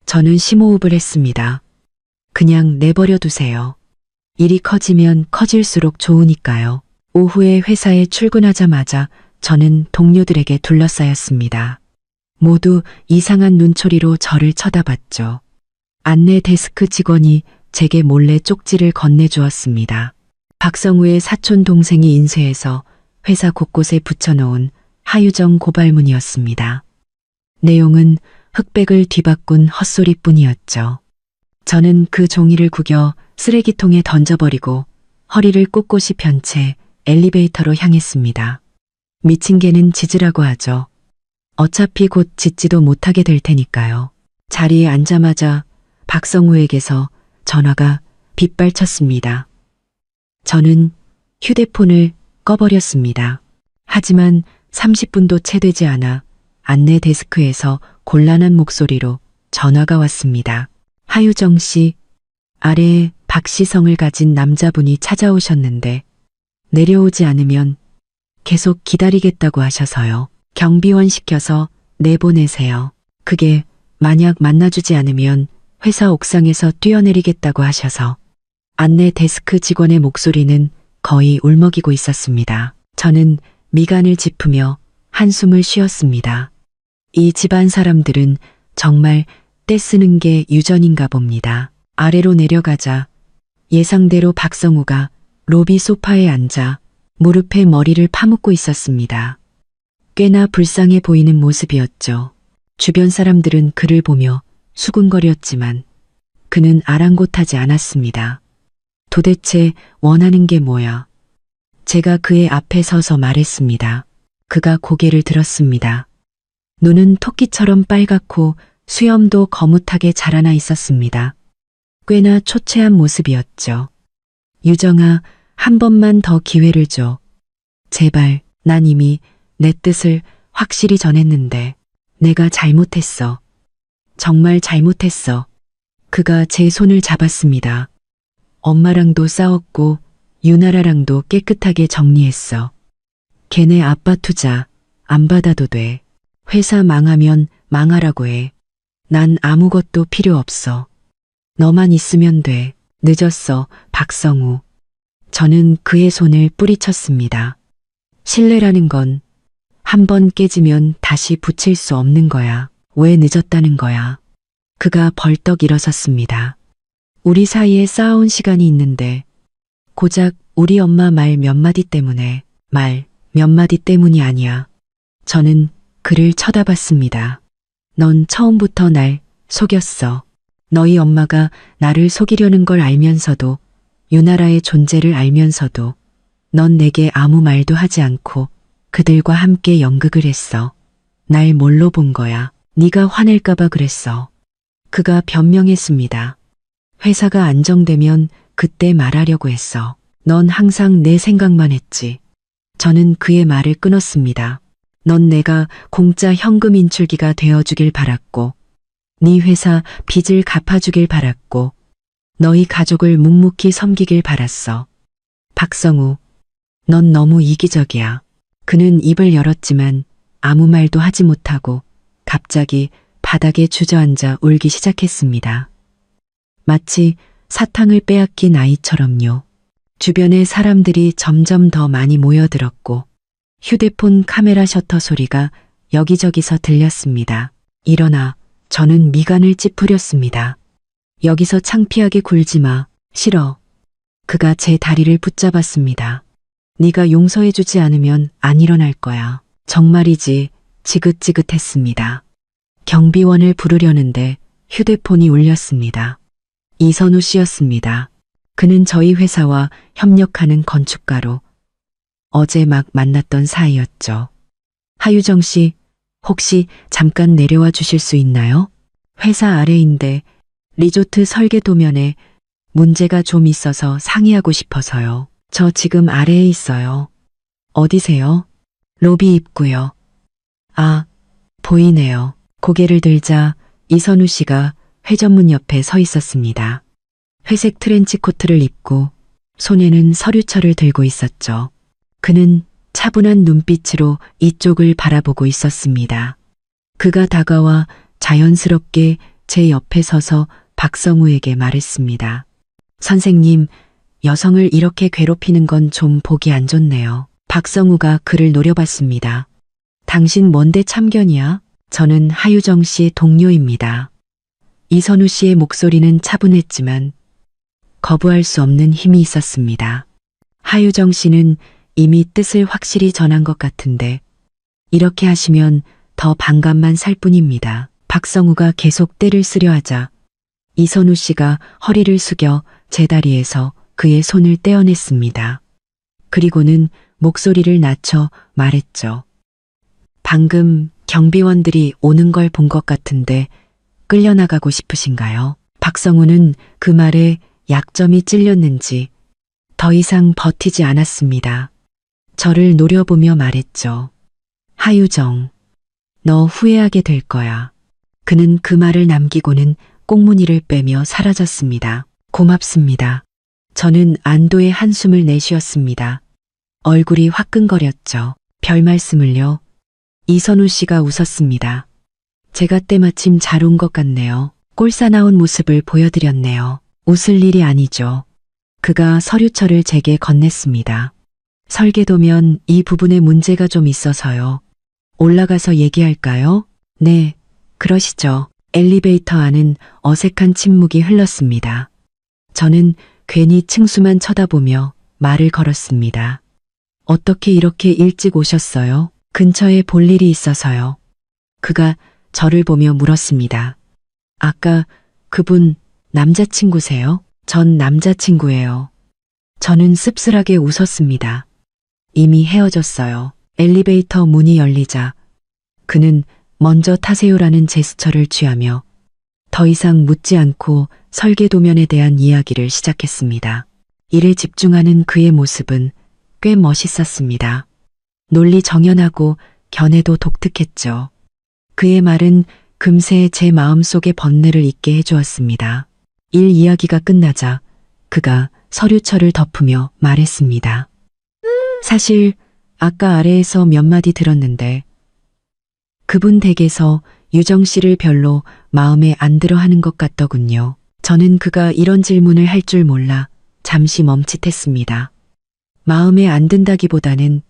저는 심호흡을 했습니다. 그냥 내버려 두세요. 일이 커지면 커질수록 좋으니까요. 오후에 회사에 출근하자마자 저는 동료들에게 둘러싸였습니다. 모두 이상한 눈초리로 저를 쳐다봤죠. 안내 데스크 직원이 제게 몰래 쪽지를 건네주었습니다. 박성우의 사촌 동생이 인쇄해서 회사 곳곳에 붙여놓은 하유정 고발문이었습니다. 내용은 흑백을 뒤바꾼 헛소리뿐이었죠. 저는 그 종이를 구겨 쓰레기통에 던져버리고 허리를 꼿꼿이 편 채 엘리베이터로 향했습니다. 미친 개는 짖으라고 하죠. 어차피 곧 짖지도 못하게 될 테니까요. 자리에 앉자마자 박성우에게서 전화가 빗발쳤습니다. 저는 휴대폰을 꺼버렸습니다. 하지만 30분도 채 되지 않아 안내 데스크에서 곤란한 목소리로 전화가 왔습니다. 하유정 씨, 아래에 박시성을 가진 남자분이 찾아오셨는데 내려오지 않으면 계속 기다리겠다고 하셔서요. 경비원 시켜서 내보내세요. 그게 만약 만나주지 않으면 회사 옥상에서 뛰어내리겠다고 하셔서. 안내 데스크 직원의 목소리는 거의 울먹이고 있었습니다. 저는 미간을 짚으며 한숨을 쉬었습니다. 이 집안 사람들은 정말 떼쓰는 게 유전인가 봅니다. 아래로 내려가자 예상대로 박성우가 로비 소파에 앉아 무릎에 머리를 파묻고 있었습니다. 꽤나 불쌍해 보이는 모습이었죠. 주변 사람들은 그를 보며 수군거렸지만 그는 아랑곳하지 않았습니다. 도대체 원하는 게 뭐야? 제가 그의 앞에 서서 말했습니다. 그가 고개를 들었습니다. 눈은 토끼처럼 빨갛고 수염도 거뭇하게 자라나 있었습니다. 꽤나 초췌한 모습이었죠. 유정아, 한 번만 더 기회를 줘. 제발, 난 이미 내 뜻을 확실히 전했는데 내가 잘못했어. 정말 잘못했어. 그가 제 손을 잡았습니다. 엄마랑도 싸웠고 유나라랑도 깨끗하게 정리했어. 걔네 아빠 투자 안 받아도 돼. 회사 망하면 망하라고 해. 난 아무것도 필요 없어. 너만 있으면 돼. 늦었어, 박성우. 저는 그의 손을 뿌리쳤습니다. 신뢰라는 건 한 번 깨지면 다시 붙일 수 없는 거야. 왜 늦었다는 거야? 그가 벌떡 일어섰습니다. 우리 사이에 쌓아온 시간이 있는데 고작 우리 엄마 말 몇 마디 때문에 말 몇 마디 때문이 아니야. 저는 그를 쳐다봤습니다. 넌 처음부터 날 속였어. 너희 엄마가 나를 속이려는 걸 알면서도, 유나라의 존재를 알면서도 넌 내게 아무 말도 하지 않고 그들과 함께 연극을 했어. 날 뭘로 본 거야? 네가 화낼까봐 그랬어. 그가 변명했습니다. 회사가 안정되면 그때 말하려고 했어. 넌 항상 내 생각만 했지. 저는 그의 말을 끊었습니다. 넌 내가 공짜 현금 인출기가 되어주길 바랐고, 네 회사 빚을 갚아주길 바랐고, 너희 가족을 묵묵히 섬기길 바랐어. 박성우, 넌 너무 이기적이야. 그는 입을 열었지만 아무 말도 하지 못하고 갑자기 바닥에 주저앉아 울기 시작했습니다. 마치 사탕을 빼앗긴 아이처럼요. 주변의 사람들이 점점 더 많이 모여들었고 휴대폰 카메라 셔터 소리가 여기저기서 들렸습니다. 일어나 저는 미간을 찌푸렸습니다. 여기서 창피하게 굴지 마. 싫어. 그가 제 다리를 붙잡았습니다. 네가 용서해주지 않으면 안 일어날 거야. 정말이지. 지긋지긋했습니다. 경비원을 부르려는데 휴대폰이 울렸습니다. 이선우 씨였습니다. 그는 저희 회사와 협력하는 건축가로 어제 막 만났던 사이였죠. 하유정 씨, 혹시 잠깐 내려와 주실 수 있나요? 회사 아래인데 리조트 설계 도면에 문제가 좀 있어서 상의하고 싶어서요. 저 지금 아래에 있어요. 어디세요? 로비 입구요. 아, 보이네요. 고개를 들자 이선우 씨가 회전문 옆에 서 있었습니다. 회색 트렌치 코트를 입고 손에는 서류철을 들고 있었죠. 그는 차분한 눈빛으로 이쪽을 바라보고 있었습니다. 그가 다가와 자연스럽게 제 옆에 서서 박성우에게 말했습니다. 선생님, 여성을 이렇게 괴롭히는 건 좀 보기 안 좋네요. 박성우가 그를 노려봤습니다. 당신 뭔데 참견이야? 저는 하유정 씨 동료입니다. 이선우 씨의 목소리는 차분했지만 거부할 수 없는 힘이 있었습니다. 하유정 씨는 이미 뜻을 확실히 전한 것 같은데 이렇게 하시면 더 반감만 살 뿐입니다. 박성우가 계속 떼를 쓰려 하자 이선우 씨가 허리를 숙여 제 다리에서 그의 손을 떼어냈습니다. 그리고는 목소리를 낮춰 말했죠. 방금 경비원들이 오는 걸 본 것 같은데 끌려나가고 싶으신가요? 박성우는 그 말에 약점이 찔렸는지 더 이상 버티지 않았습니다. 저를 노려보며 말했죠. 하유정, 너 후회하게 될 거야. 그는 그 말을 남기고는 꽁무니를 빼며 사라졌습니다. 고맙습니다. 저는 안도의 한숨을 내쉬었습니다. 얼굴이 화끈거렸죠. 별 말씀을요. 이선우 씨가 웃었습니다. 제가 때마침 잘 온 것 같네요. 꼴사나운 모습을 보여드렸네요. 웃을 일이 아니죠. 그가 서류철을 제게 건넸습니다. 설계도면 이 부분에 문제가 좀 있어서요. 올라가서 얘기할까요? 네, 그러시죠. 엘리베이터 안은 어색한 침묵이 흘렀습니다. 저는 괜히 층수만 쳐다보며 말을 걸었습니다. 어떻게 이렇게 일찍 오셨어요? 근처에 볼 일이 있어서요. 그가 저를 보며 물었습니다. 아까 그분 남자친구세요? 전 남자친구예요. 저는 씁쓸하게 웃었습니다. 이미 헤어졌어요. 엘리베이터 문이 열리자 그는 먼저 타세요라는 제스처를 취하며 더 이상 묻지 않고 설계도면에 대한 이야기를 시작했습니다. 일에 집중하는 그의 모습은 꽤 멋있었습니다. 논리 정연하고 견해도 독특했죠. 그의 말은 금세 제 마음속에 번뇌를 잊게 해주었습니다. 일 이야기가 끝나자 그가 서류철을 덮으며 말했습니다. 사실 아까 아래에서 몇 마디 들었는데 그분 댁에서 유정 씨를 별로 마음에 안 들어 하는 것 같더군요. 저는 그가 이런 질문을 할 줄 몰라 잠시 멈칫했습니다. 마음에 안 든다기보다는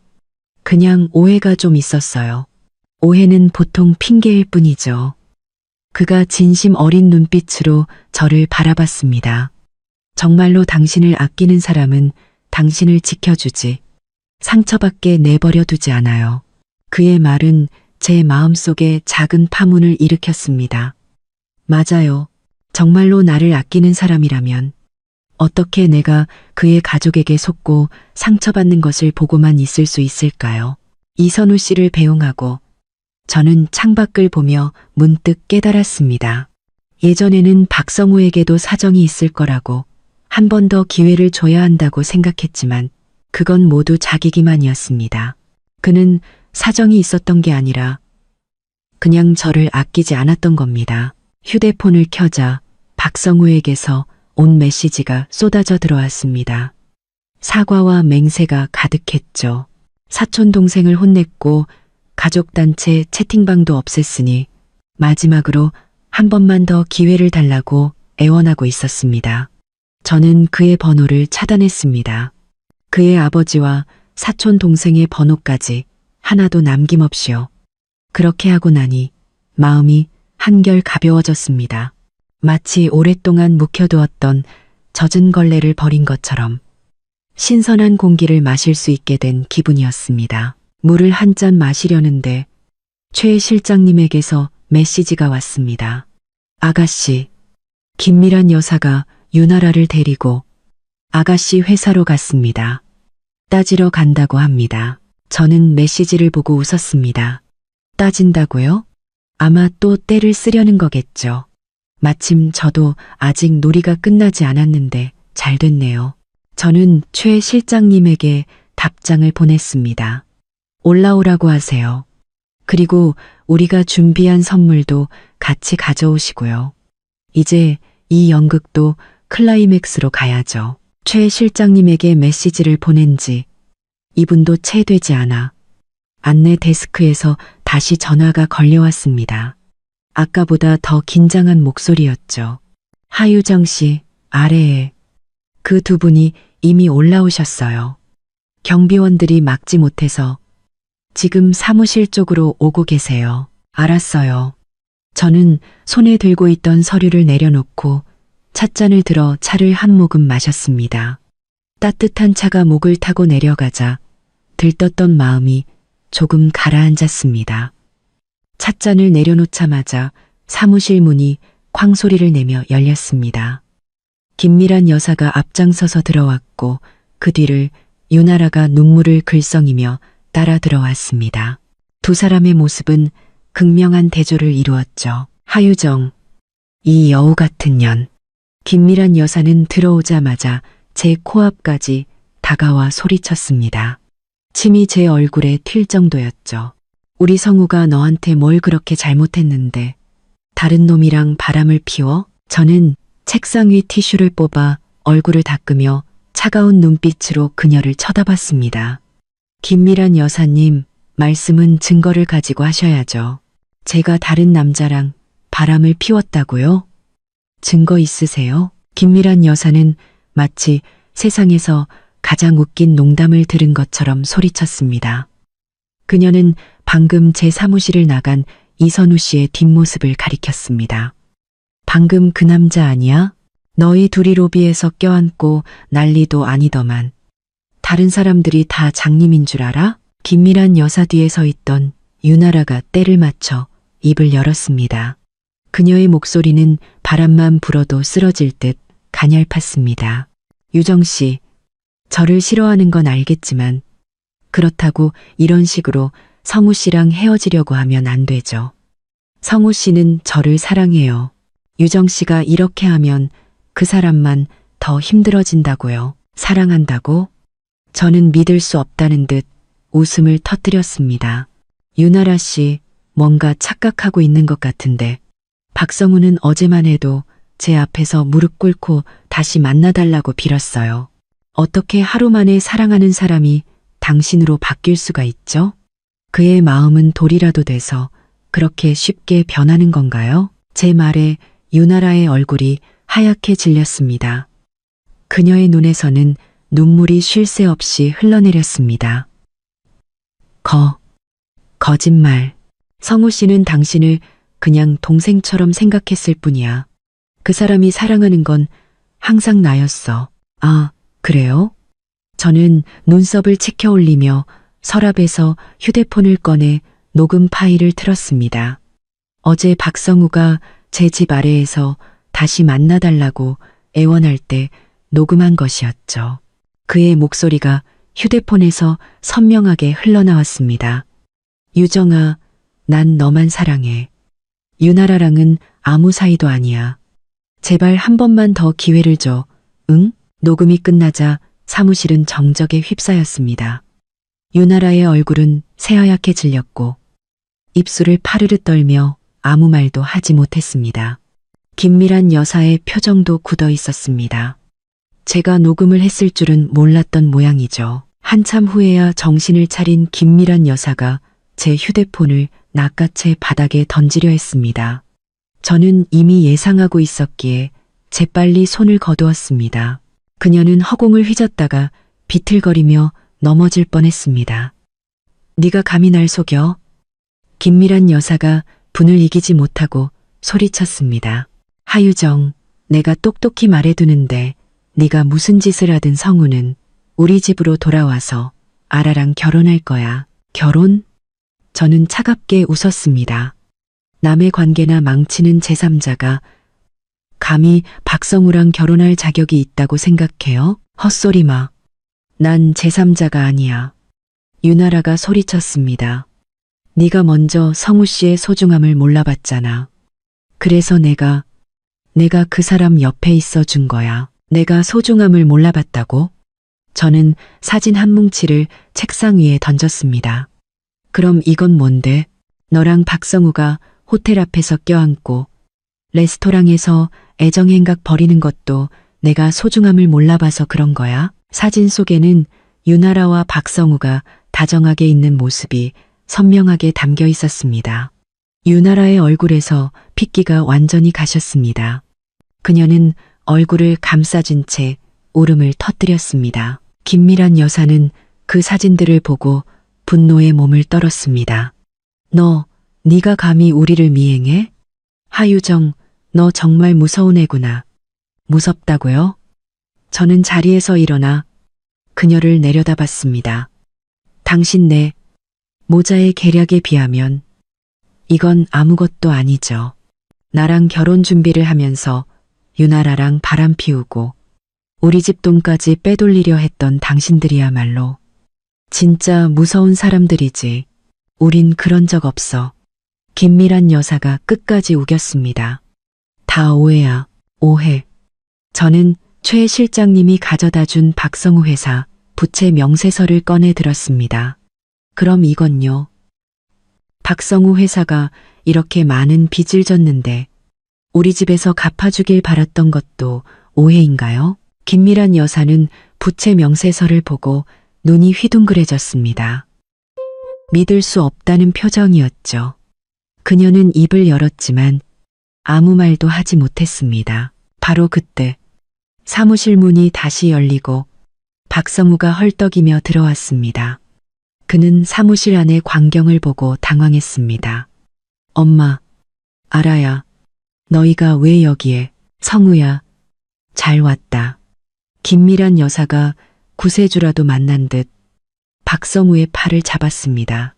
그냥 오해가 좀 있었어요. 오해는 보통 핑계일 뿐이죠. 그가 진심 어린 눈빛으로 저를 바라봤습니다. 정말로 당신을 아끼는 사람은 당신을 지켜주지 상처받게 내버려 두지 않아요. 그의 말은 제 마음속에 작은 파문을 일으켰습니다. 맞아요. 정말로 나를 아끼는 사람이라면 어떻게 내가 그의 가족에게 속고 상처받는 것을 보고만 있을 수 있을까요? 이선우 씨를 배웅하고 저는 창밖을 보며 문득 깨달았습니다. 예전에는 박성우에게도 사정이 있을 거라고 한 번 더 기회를 줘야 한다고 생각했지만 그건 모두 자기 기만이었습니다. 그는 사정이 있었던 게 아니라 그냥 저를 아끼지 않았던 겁니다. 휴대폰을 켜자 박성우에게서 온 메시지가 쏟아져 들어왔습니다. 사과와 맹세가 가득했죠. 사촌 동생을 혼냈고 가족단체 채팅방도 없앴으니 마지막으로 한 번만 더 기회를 달라고 애원하고 있었습니다. 저는 그의 번호를 차단했습니다. 그의 아버지와 사촌 동생의 번호까지 하나도 남김없이요. 그렇게 하고 나니 마음이 한결 가벼워졌습니다. 마치 오랫동안 묵혀두었던 젖은 걸레를 버린 것처럼 신선한 공기를 마실 수 있게 된 기분이었습니다. 물을 한 잔 마시려는데 최 실장님에게서 메시지가 왔습니다. 아가씨, 김미란 여사가 유나라를 데리고 아가씨 회사로 갔습니다. 따지러 간다고 합니다. 저는 메시지를 보고 웃었습니다. 따진다고요? 아마 또 때를 쓰려는 거겠죠. 마침 저도 아직 놀이가 끝나지 않았는데 잘 됐네요. 저는 최 실장님에게 답장을 보냈습니다. 올라오라고 하세요. 그리고 우리가 준비한 선물도 같이 가져오시고요. 이제 이 연극도 클라이맥스로 가야죠. 최 실장님에게 메시지를 보낸 지 2분도 채 되지 않아 안내 데스크에서 다시 전화가 걸려왔습니다. 아까보다 더 긴장한 목소리였죠. 하유정 씨, 아래에. 그 두 분이 이미 올라오셨어요. 경비원들이 막지 못해서 지금 사무실 쪽으로 오고 계세요. 알았어요. 저는 손에 들고 있던 서류를 내려놓고 찻잔을 들어 차를 한 모금 마셨습니다. 따뜻한 차가 목을 타고 내려가자 들떴던 마음이 조금 가라앉았습니다. 찻잔을 내려놓자마자 사무실 문이 쾅 소리를 내며 열렸습니다. 김미란 여사가 앞장서서 들어왔고 그 뒤를 유나라가 눈물을 글썽이며 따라 들어왔습니다. 두 사람의 모습은 극명한 대조를 이루었죠. 하유정, 이 여우 같은 년. 김미란 여사는 들어오자마자 제 코앞까지 다가와 소리쳤습니다. 침이 제 얼굴에 튈 정도였죠. 우리 성우가 너한테 뭘 그렇게 잘못했는데 다른 놈이랑 바람을 피워? 저는 책상 위 티슈를 뽑아 얼굴을 닦으며 차가운 눈빛으로 그녀를 쳐다봤습니다. 김미란 여사님, 말씀은 증거를 가지고 하셔야죠. 제가 다른 남자랑 바람을 피웠다고요? 증거 있으세요? 김미란 여사는 마치 세상에서 가장 웃긴 농담을 들은 것처럼 소리쳤습니다. 그녀는 방금 제 사무실을 나간 이선우 씨의 뒷모습을 가리켰습니다. 방금 그 남자 아니야? 너희 둘이 로비에서 껴안고 난리도 아니더만. 다른 사람들이 다 장님인 줄 알아? 김미란 여사 뒤에 서 있던 유나라가 때를 맞춰 입을 열었습니다. 그녀의 목소리는 바람만 불어도 쓰러질 듯 가냘팠습니다. 유정 씨, 저를 싫어하는 건 알겠지만 그렇다고 이런 식으로 성우 씨랑 헤어지려고 하면 안 되죠. 성우 씨는 저를 사랑해요. 유정 씨가 이렇게 하면 그 사람만 더 힘들어진다고요. 사랑한다고? 저는 믿을 수 없다는 듯 웃음을 터뜨렸습니다. 유나라 씨, 뭔가 착각하고 있는 것 같은데 박성우는 어제만 해도 제 앞에서 무릎 꿇고 다시 만나달라고 빌었어요. 어떻게 하루 만에 사랑하는 사람이 당신으로 바뀔 수가 있죠? 그의 마음은 돌이라도 돼서 그렇게 쉽게 변하는 건가요? 제 말에 유나라의 얼굴이 하얗게 질렸습니다. 그녀의 눈에서는 눈물이 쉴 새 없이 흘러내렸습니다. 거짓말. 성우 씨는 당신을 그냥 동생처럼 생각했을 뿐이야. 그 사람이 사랑하는 건 항상 나였어. 아, 그래요? 저는 눈썹을 치켜 올리며 서랍에서 휴대폰을 꺼내 녹음 파일을 틀었습니다. 어제 박성우가 제 집 아래에서 다시 만나달라고 애원할 때 녹음한 것이었죠. 그의 목소리가 휴대폰에서 선명하게 흘러나왔습니다. 유정아, 난 너만 사랑해. 유나라랑은 아무 사이도 아니야. 제발 한 번만 더 기회를 줘. 응? 녹음이 끝나자 사무실은 정적에 휩싸였습니다. 유나라의 얼굴은 새하얗게 질렸고 입술을 파르르 떨며 아무 말도 하지 못했습니다. 김미란 여사의 표정도 굳어 있었습니다. 제가 녹음을 했을 줄은 몰랐던 모양이죠. 한참 후에야 정신을 차린 김미란 여사가 제 휴대폰을 낚아채 바닥에 던지려 했습니다. 저는 이미 예상하고 있었기에 재빨리 손을 거두었습니다. 그녀는 허공을 휘젓다가 비틀거리며 넘어질 뻔했습니다. 네가 감히 날 속여? 김미란 여사가 분을 이기지 못하고 소리쳤습니다. 하유정, 내가 똑똑히 말해두는데 네가 무슨 짓을 하든 성우는 우리 집으로 돌아와서 아라랑 결혼할 거야. 결혼? 저는 차갑게 웃었습니다. 남의 관계나 망치는 제3자가 감히 박성우랑 결혼할 자격이 있다고 생각해요? 헛소리 마. 난 제3자가 아니야. 유나라가 소리쳤습니다. 네가 먼저 성우 씨의 소중함을 몰라봤잖아. 그래서 내가 그 사람 옆에 있어 준 거야. 내가 소중함을 몰라봤다고? 저는 사진 한 뭉치를 책상 위에 던졌습니다. 그럼 이건 뭔데? 너랑 박성우가 호텔 앞에서 껴안고 레스토랑에서 애정행각 벌이는 것도 내가 소중함을 몰라봐서 그런 거야? 사진 속에는 유나라와 박성우가 다정하게 있는 모습이 선명하게 담겨 있었습니다. 유나라의 얼굴에서 핏기가 완전히 가셨습니다. 그녀는 얼굴을 감싸준 채 울음을 터뜨렸습니다. 김미란 여사는 그 사진들을 보고 분노에 몸을 떨었습니다. 네가 감히 우리를 미행해? 하유정, 너 정말 무서운 애구나. 무섭다고요? 저는 자리에서 일어나 그녀를 내려다봤습니다. 당신 내 모자의 계략에 비하면 이건 아무것도 아니죠. 나랑 결혼 준비를 하면서 유나라랑 바람 피우고 우리 집 돈까지 빼돌리려 했던 당신들이야말로 진짜 무서운 사람들이지. 우린 그런 적 없어. 김미란 여사가 끝까지 우겼습니다. 다 오해야, 오해. 저는 최 실장님이 가져다 준 박성우 회사 부채 명세서를 꺼내 들었습니다. 그럼 이건요. 박성우 회사가 이렇게 많은 빚을 졌는데 우리 집에서 갚아주길 바랐던 것도 오해인가요? 김미란 여사는 부채 명세서를 보고 눈이 휘둥그레졌습니다. 믿을 수 없다는 표정이었죠. 그녀는 입을 열었지만 아무 말도 하지 못했습니다. 바로 그때 사무실 문이 다시 열리고 박성우가 헐떡이며 들어왔습니다. 그는 사무실 안의 광경을 보고 당황했습니다. 엄마, 아라야, 너희가 왜 여기에? 성우야, 잘 왔다. 김미란 여사가 구세주라도 만난 듯 박성우의 팔을 잡았습니다.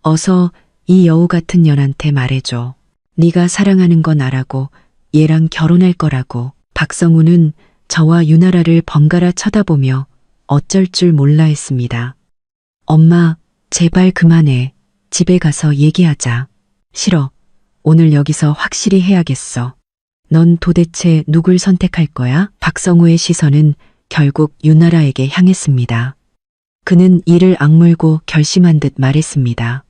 어서 이 여우 같은 년한테 말해줘. 네가 사랑하는 건 아라고 얘랑 결혼할 거라고. 박성우는 저와 유나라를 번갈아 쳐다보며 어쩔 줄 몰라 했습니다. 엄마, 제발 그만해. 집에 가서 얘기하자. 싫어. 오늘 여기서 확실히 해야겠어. 넌 도대체 누굴 선택할 거야? 박성우의 시선은 결국 유나라에게 향했습니다. 그는 이를 악물고 결심한 듯 말했습니다.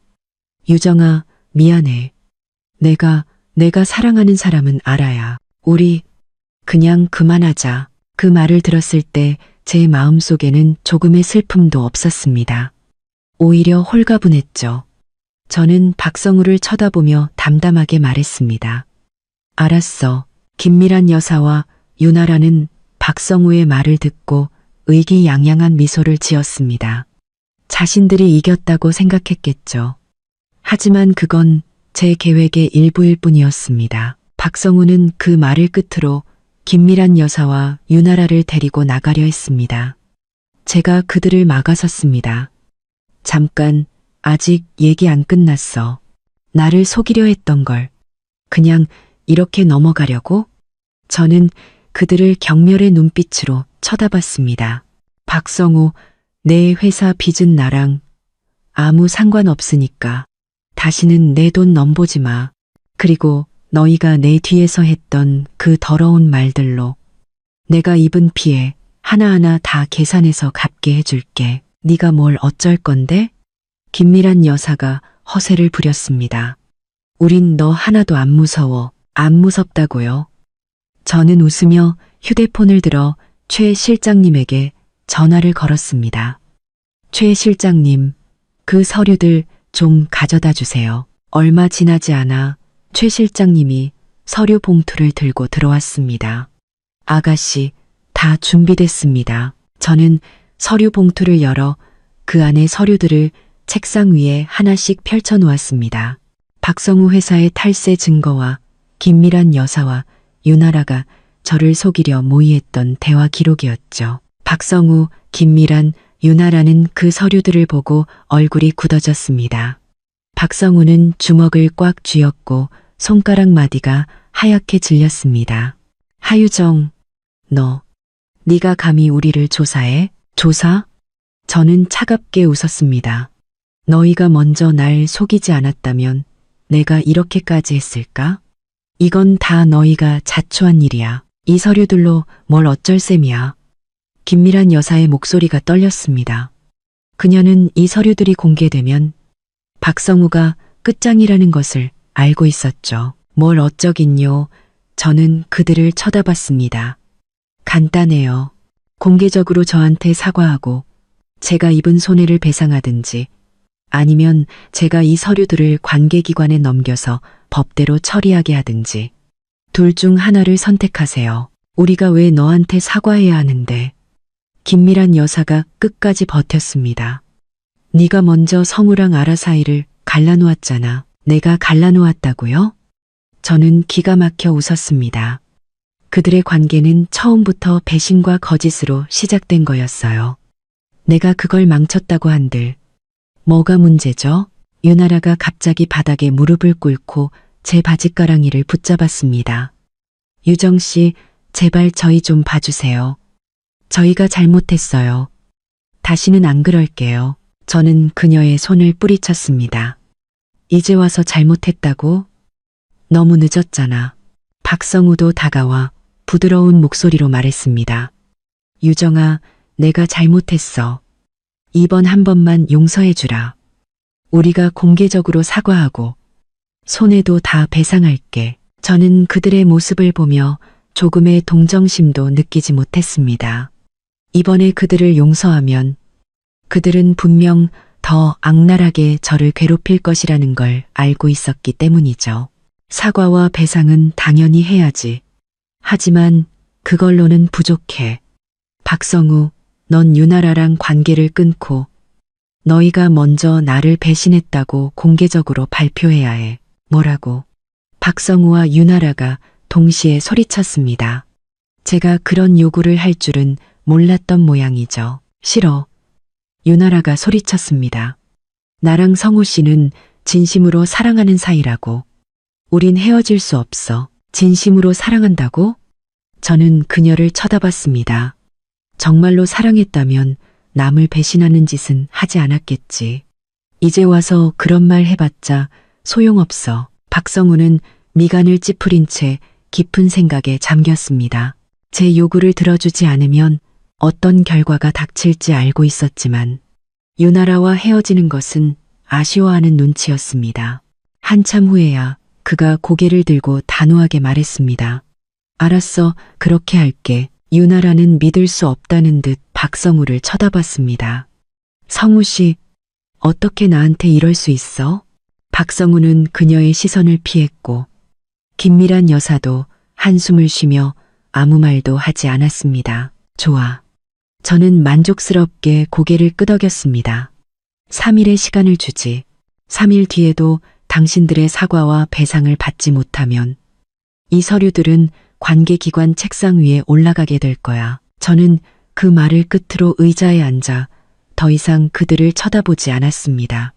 유정아, 미안해. 내가 사랑하는 사람은 아라야. 우리 그냥 그만하자. 그 말을 들었을 때 제 마음속에는 조금의 슬픔도 없었습니다. 오히려 홀가분했죠. 저는 박성우를 쳐다보며 담담하게 말했습니다. 알았어. 김미란 여사와 유나라는 박성우의 말을 듣고 의기양양한 미소를 지었습니다. 자신들이 이겼다고 생각했겠죠. 하지만 그건 제 계획의 일부일 뿐이었습니다. 박성우는 그 말을 끝으로 김미란 여사와 유나라를 데리고 나가려 했습니다. 제가 그들을 막아섰습니다. 잠깐, 아직 얘기 안 끝났어. 나를 속이려 했던 걸 그냥 이렇게 넘어가려고? 저는 그들을 경멸의 눈빛으로 쳐다봤습니다. 박성우, 내 회사 빚은 나랑 아무 상관없으니까 다시는 내 돈 넘보지 마. 그리고 너희가 내 뒤에서 했던 그 더러운 말들로 내가 입은 피해 하나하나 다 계산해서 갚게 해줄게. 네가 뭘 어쩔 건데? 김미란 여사가 허세를 부렸습니다. 우린 너 하나도 안 무서워. 안 무섭다고요. 저는 웃으며 휴대폰을 들어 최 실장님에게 전화를 걸었습니다. 최 실장님, 그 서류들 좀 가져다 주세요. 얼마 지나지 않아 최 실장님이 서류 봉투를 들고 들어왔습니다. 아가씨, 다 준비됐습니다. 저는 서류 봉투를 열어 그 안에 서류들을 책상 위에 하나씩 펼쳐 놓았습니다. 박성우 회사의 탈세 증거와 김미란 여사와 유나라가 저를 속이려 모의했던 대화 기록이었죠. 박성우, 김미란, 유나라는 그 서류들을 보고 얼굴이 굳어졌습니다. 박성우는 주먹을 꽉 쥐었고 손가락 마디가 하얗게 질렸습니다. 하유정, 네가 감히 우리를 조사해? 조사? 저는 차갑게 웃었습니다. 너희가 먼저 날 속이지 않았다면 내가 이렇게까지 했을까? 이건 다 너희가 자초한 일이야. 이 서류들로 뭘 어쩔 셈이야. 김미란 여사의 목소리가 떨렸습니다. 그녀는 이 서류들이 공개되면 박성우가 끝장이라는 것을 알고 있었죠. 뭘 어쩌긴요. 저는 그들을 쳐다봤습니다. 간단해요. 공개적으로 저한테 사과하고 제가 입은 손해를 배상하든지 아니면 제가 이 서류들을 관계기관에 넘겨서 법대로 처리하게 하든지 둘 중 하나를 선택하세요. 우리가 왜 너한테 사과해야 하는데? 김미란 여사가 끝까지 버텼습니다. 네가 먼저 성우랑 아라 사이를 갈라놓았잖아. 내가 갈라놓았다고요? 저는 기가 막혀 웃었습니다. 그들의 관계는 처음부터 배신과 거짓으로 시작된 거였어요. 내가 그걸 망쳤다고 한들 뭐가 문제죠? 유나라가 갑자기 바닥에 무릎을 꿇고 제 바짓가랑이를 붙잡았습니다. 유정 씨, 제발 저희 좀 봐주세요. 저희가 잘못했어요. 다시는 안 그럴게요. 저는 그녀의 손을 뿌리쳤습니다. 이제 와서 잘못했다고? 너무 늦었잖아. 박성우도 다가와 부드러운 목소리로 말했습니다. 유정아, 내가 잘못했어. 이번 한 번만 용서해주라. 우리가 공개적으로 사과하고 손해도 다 배상할게. 저는 그들의 모습을 보며 조금의 동정심도 느끼지 못했습니다. 이번에 그들을 용서하면 그들은 분명 더 악랄하게 저를 괴롭힐 것이라는 걸 알고 있었기 때문이죠. 사과와 배상은 당연히 해야지. 하지만 그걸로는 부족해. 박성우, 넌 유나라랑 관계를 끊고 너희가 먼저 나를 배신했다고 공개적으로 발표해야 해. 뭐라고? 박성우와 유나라가 동시에 소리쳤습니다. 제가 그런 요구를 할 줄은 몰랐던 모양이죠. 싫어. 유나라가 소리쳤습니다. 나랑 성우 씨는 진심으로 사랑하는 사이라고. 우린 헤어질 수 없어. 진심으로 사랑한다고? 저는 그녀를 쳐다봤습니다. 정말로 사랑했다면 남을 배신하는 짓은 하지 않았겠지. 이제 와서 그런 말 해봤자 소용없어. 박성우는 미간을 찌푸린 채 깊은 생각에 잠겼습니다. 제 요구를 들어주지 않으면 어떤 결과가 닥칠지 알고 있었지만 유나라와 헤어지는 것은 아쉬워하는 눈치였습니다. 한참 후에야 그가 고개를 들고 단호하게 말했습니다. 알았어, 그렇게 할게. 유나라는 믿을 수 없다는 듯 박성우를 쳐다봤습니다. 성우 씨, 어떻게 나한테 이럴 수 있어? 박성우는 그녀의 시선을 피했고 김미란 여사도 한숨을 쉬며 아무 말도 하지 않았습니다. 좋아. 저는 만족스럽게 고개를 끄덕였습니다. 3일의 시간을 주지. 3일 뒤에도 당신들의 사과와 배상을 받지 못하면 이 서류들은 관계기관 책상 위에 올라가게 될 거야. 저는 그 말을 끝으로 의자에 앉아 더 이상 그들을 쳐다보지 않았습니다.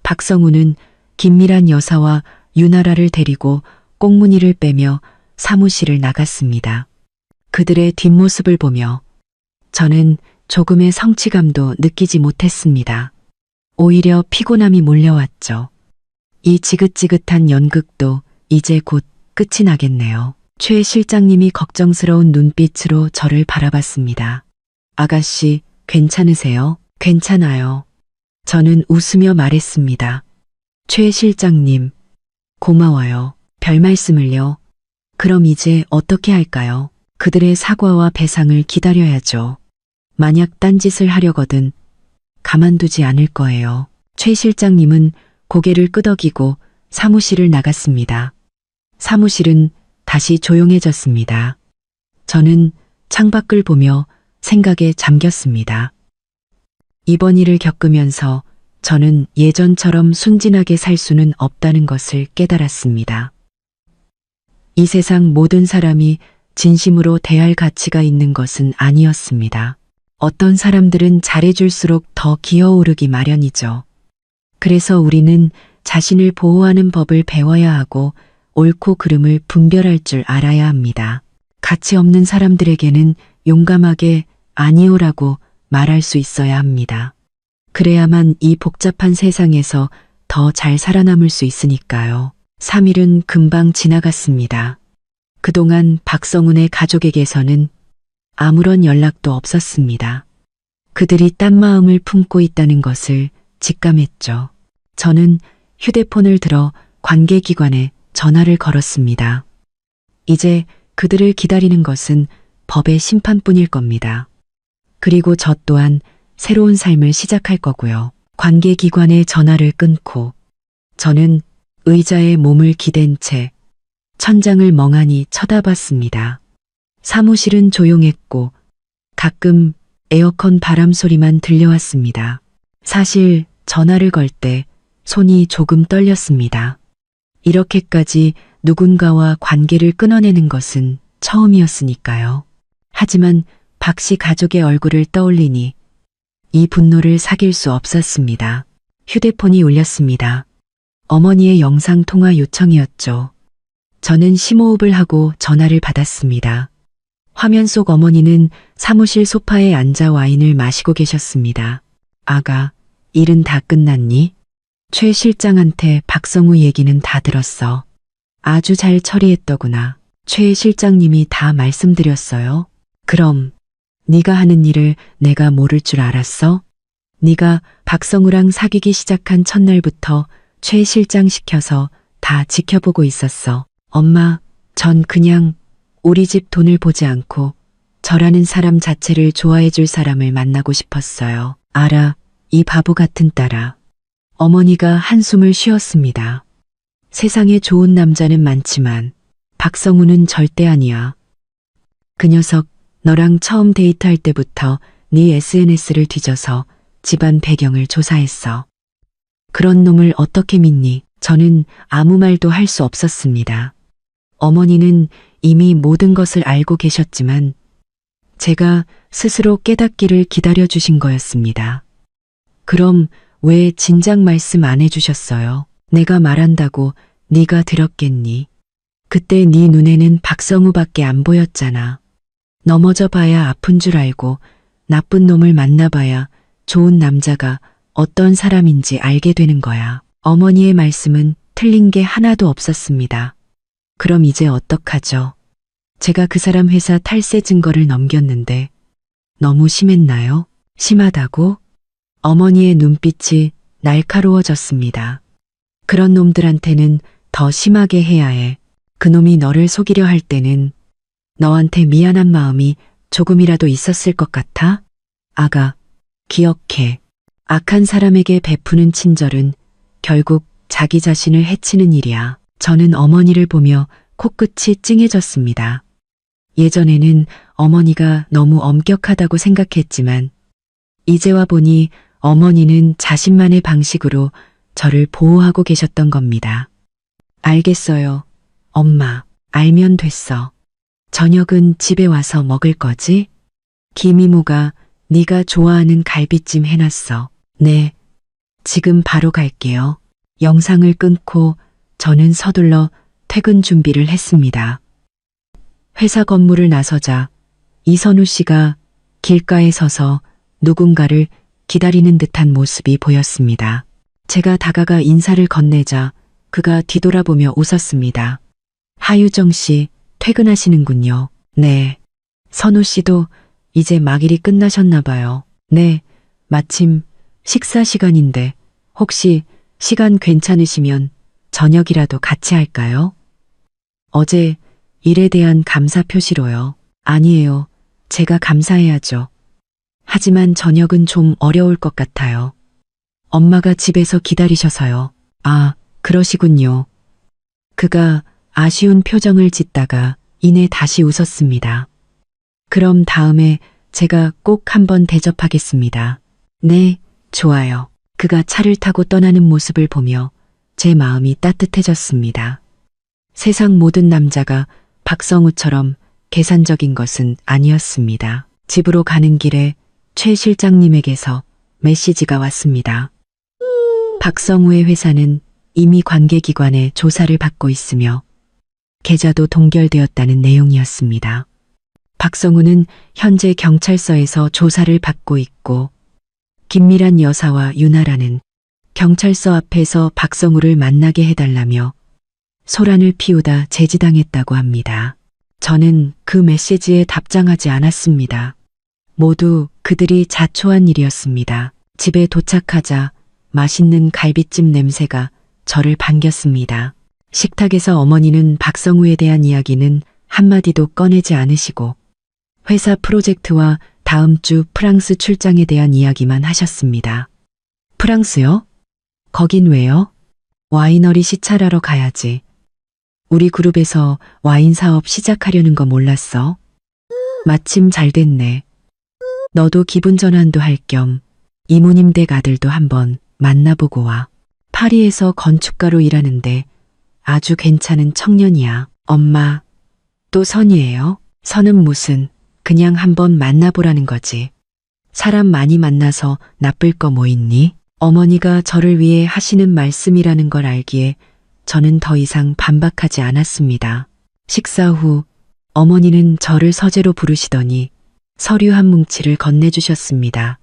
박성우는 김미란 여사와 유나라를 데리고 꽁무니를 빼며 사무실을 나갔습니다. 그들의 뒷모습을 보며 저는 조금의 성취감도 느끼지 못했습니다. 오히려 피곤함이 몰려왔죠. 이 지긋지긋한 연극도 이제 곧 끝이 나겠네요. 최 실장님이 걱정스러운 눈빛으로 저를 바라봤습니다. 아가씨, 괜찮으세요? 괜찮아요. 저는 웃으며 말했습니다. 최 실장님, 고마워요. 별 말씀을요. 그럼 이제 어떻게 할까요? 그들의 사과와 배상을 기다려야죠. 만약 딴짓을 하려거든 가만두지 않을 거예요. 최 실장님은 고개를 끄덕이고 사무실을 나갔습니다. 사무실은 다시 조용해졌습니다. 저는 창밖을 보며 생각에 잠겼습니다. 이번 일을 겪으면서 저는 예전처럼 순진하게 살 수는 없다는 것을 깨달았습니다. 이 세상 모든 사람이 진심으로 대할 가치가 있는 것은 아니었습니다. 어떤 사람들은 잘해줄수록 더 기어오르기 마련이죠. 그래서 우리는 자신을 보호하는 법을 배워야 하고 옳고 그름을 분별할 줄 알아야 합니다. 가치 없는 사람들에게는 용감하게 아니오라고 말할 수 있어야 합니다. 그래야만 이 복잡한 세상에서 더 잘 살아남을 수 있으니까요. 3일은 금방 지나갔습니다. 그동안 박성훈의 가족에게서는 아무런 연락도 없었습니다. 그들이 딴 마음을 품고 있다는 것을 직감했죠. 저는 휴대폰을 들어 관계기관에 전화를 걸었습니다. 이제 그들을 기다리는 것은 법의 심판뿐일 겁니다. 그리고 저 또한 새로운 삶을 시작할 거고요. 관계기관에 전화를 끊고 저는 의자에 몸을 기댄 채 천장을 멍하니 쳐다봤습니다. 사무실은 조용했고 가끔 에어컨 바람 소리만 들려왔습니다. 사실 전화를 걸 때 손이 조금 떨렸습니다. 이렇게까지 누군가와 관계를 끊어내는 것은 처음이었으니까요. 하지만 박 씨 가족의 얼굴을 떠올리니 이 분노를 사귈 수 없었습니다. 휴대폰이 울렸습니다. 어머니의 영상통화 요청이었죠. 저는 심호흡을 하고 전화를 받았습니다. 화면 속 어머니는 사무실 소파에 앉아 와인을 마시고 계셨습니다. 아가, 일은 다 끝났니? 최 실장한테 박성우 얘기는 다 들었어. 아주 잘 처리했더구나. 최 실장님이 다 말씀드렸어요. 그럼 네가 하는 일을 내가 모를 줄 알았어? 네가 박성우랑 사귀기 시작한 첫날부터 최 실장 시켜서 다 지켜보고 있었어. 엄마, 전 그냥 우리 집 돈을 보지 않고 저라는 사람 자체를 좋아해 줄 사람을 만나고 싶었어요. 알아, 이 바보 같은 딸아. 어머니가 한숨을 쉬었습니다. 세상에 좋은 남자는 많지만 박성우는 절대 아니야. 그 녀석 너랑 처음 데이트할 때부터 네 SNS를 뒤져서 집안 배경을 조사했어. 그런 놈을 어떻게 믿니? 저는 아무 말도 할 수 없었습니다. 어머니는 이미 모든 것을 알고 계셨지만 제가 스스로 깨닫기를 기다려주신 거였습니다. 그럼 왜 진작 말씀 안 해주셨어요? 내가 말한다고 네가 들었겠니? 그때 네 눈에는 박성우밖에 안 보였잖아. 넘어져 봐야 아픈 줄 알고 나쁜 놈을 만나봐야 좋은 남자가 어떤 사람인지 알게 되는 거야. 어머니의 말씀은 틀린 게 하나도 없었습니다. 그럼 이제 어떡하죠? 제가 그 사람 회사 탈세 증거를 넘겼는데 너무 심했나요? 심하다고? 어머니의 눈빛이 날카로워졌습니다. 그런 놈들한테는 더 심하게 해야 해. 그놈이 너를 속이려 할 때는 너한테 미안한 마음이 조금이라도 있었을 것 같아? 아가, 기억해. 악한 사람에게 베푸는 친절은 결국 자기 자신을 해치는 일이야. 저는 어머니를 보며 코끝이 찡해졌습니다. 예전에는 어머니가 너무 엄격하다고 생각했지만 이제와 보니 어머니는 자신만의 방식으로 저를 보호하고 계셨던 겁니다. 알겠어요. 엄마, 알면 됐어. 저녁은 집에 와서 먹을 거지? 김이모가 네가 좋아하는 갈비찜 해놨어. 네, 지금 바로 갈게요. 영상을 끊고 저는 서둘러 퇴근 준비를 했습니다. 회사 건물을 나서자 이선우 씨가 길가에 서서 누군가를 기다리는 듯한 모습이 보였습니다. 제가 다가가 인사를 건네자 그가 뒤돌아보며 웃었습니다. 하유정 씨, 퇴근하시는군요. 네. 선우 씨도 이제 막일이 끝나셨나 봐요. 네. 마침 식사 시간인데 혹시 시간 괜찮으시면 저녁이라도 같이 할까요? 어제 일에 대한 감사 표시로요. 아니에요. 제가 감사해야죠. 하지만 저녁은 좀 어려울 것 같아요. 엄마가 집에서 기다리셔서요. 아, 그러시군요. 그가 아쉬운 표정을 짓다가 이내 다시 웃었습니다. 그럼 다음에 제가 꼭 한번 대접하겠습니다. 네, 좋아요. 그가 차를 타고 떠나는 모습을 보며 제 마음이 따뜻해졌습니다. 세상 모든 남자가 박성우처럼 계산적인 것은 아니었습니다. 집으로 가는 길에 최 실장님에게서 메시지가 왔습니다. 박성우의 회사는 이미 관계기관의 조사를 받고 있으며 계좌도 동결되었다는 내용이었습니다. 박성우는 현재 경찰서에서 조사를 받고 있고 김미란 여사와 윤아라는 경찰서 앞에서 박성우를 만나게 해달라며 소란을 피우다 제지당했다고 합니다. 저는 그 메시지에 답장하지 않았습니다. 모두 그들이 자초한 일이었습니다. 집에 도착하자 맛있는 갈비찜 냄새가 저를 반겼습니다. 식탁에서 어머니는 박성우에 대한 이야기는 한마디도 꺼내지 않으시고 회사 프로젝트와 다음 주 프랑스 출장에 대한 이야기만 하셨습니다. 프랑스요? 거긴 왜요? 와이너리 시찰하러 가야지. 우리 그룹에서 와인 사업 시작하려는 거 몰랐어? 마침 잘 됐네. 너도 기분 전환도 할 겸 이모님 댁 아들도 한번 만나보고 와. 파리에서 건축가로 일하는데 아주 괜찮은 청년이야. 엄마, 또 선이에요? 선은 무슨, 그냥 한번 만나보라는 거지. 사람 많이 만나서 나쁠 거 뭐 있니? 어머니가 저를 위해 하시는 말씀이라는 걸 알기에 저는 더 이상 반박하지 않았습니다. 식사 후 어머니는 저를 서재로 부르시더니 서류 한 뭉치를 건네주셨습니다.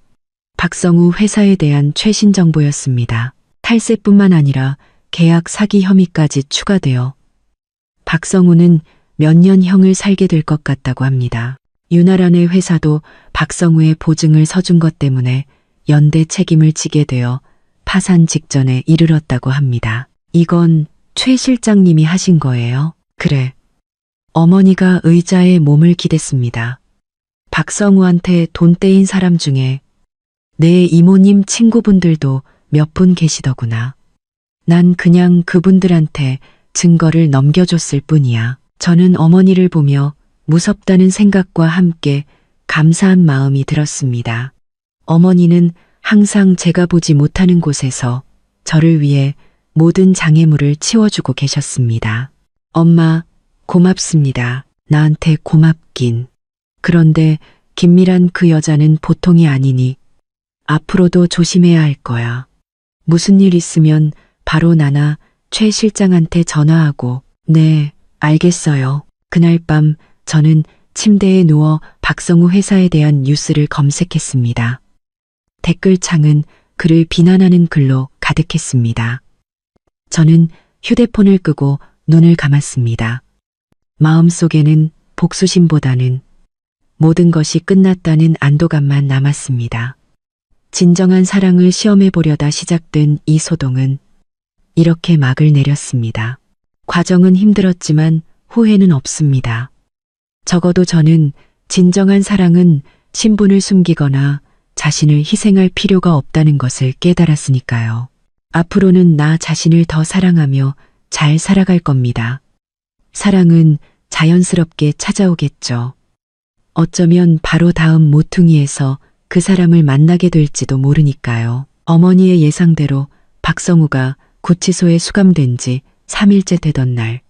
박성우 회사에 대한 최신 정보였습니다. 탈세뿐만 아니라 계약 사기 혐의까지 추가되어 박성우는 몇 년형을 살게 될 것 같다고 합니다. 윤아란의 회사도 박성우의 보증을 서준 것 때문에 연대 책임을 지게 되어 파산 직전에 이르렀다고 합니다. 이건 최 실장님이 하신 거예요? 그래. 어머니가 의자에 몸을 기댔습니다. 박성우한테 돈 떼인 사람 중에 내 이모님 친구분들도 몇 분 계시더구나. 난 그냥 그분들한테 증거를 넘겨줬을 뿐이야. 저는 어머니를 보며 무섭다는 생각과 함께 감사한 마음이 들었습니다. 어머니는 항상 제가 보지 못하는 곳에서 저를 위해 모든 장애물을 치워주고 계셨습니다. 엄마, 고맙습니다. 나한테 고맙긴. 그런데 김미란 그 여자는 보통이 아니니 앞으로도 조심해야 할 거야. 무슨 일 있으면 바로 나나 최 실장한테 전화하고. 네, 알겠어요. 그날 밤 저는 침대에 누워 박성우 회사에 대한 뉴스를 검색했습니다. 댓글창은 그를 비난하는 글로 가득했습니다. 저는 휴대폰을 끄고 눈을 감았습니다. 마음속에는 복수심보다는 모든 것이 끝났다는 안도감만 남았습니다. 진정한 사랑을 시험해 보려다 시작된 이 소동은 이렇게 막을 내렸습니다. 과정은 힘들었지만 후회는 없습니다. 적어도 저는 진정한 사랑은 신분을 숨기거나 자신을 희생할 필요가 없다는 것을 깨달았으니까요. 앞으로는 나 자신을 더 사랑하며 잘 살아갈 겁니다. 사랑은 자연스럽게 찾아오겠죠. 어쩌면 바로 다음 모퉁이에서 그 사람을 만나게 될지도 모르니까요. 어머니의 예상대로 박성우가 구치소에 수감된 지 3일째 되던 날,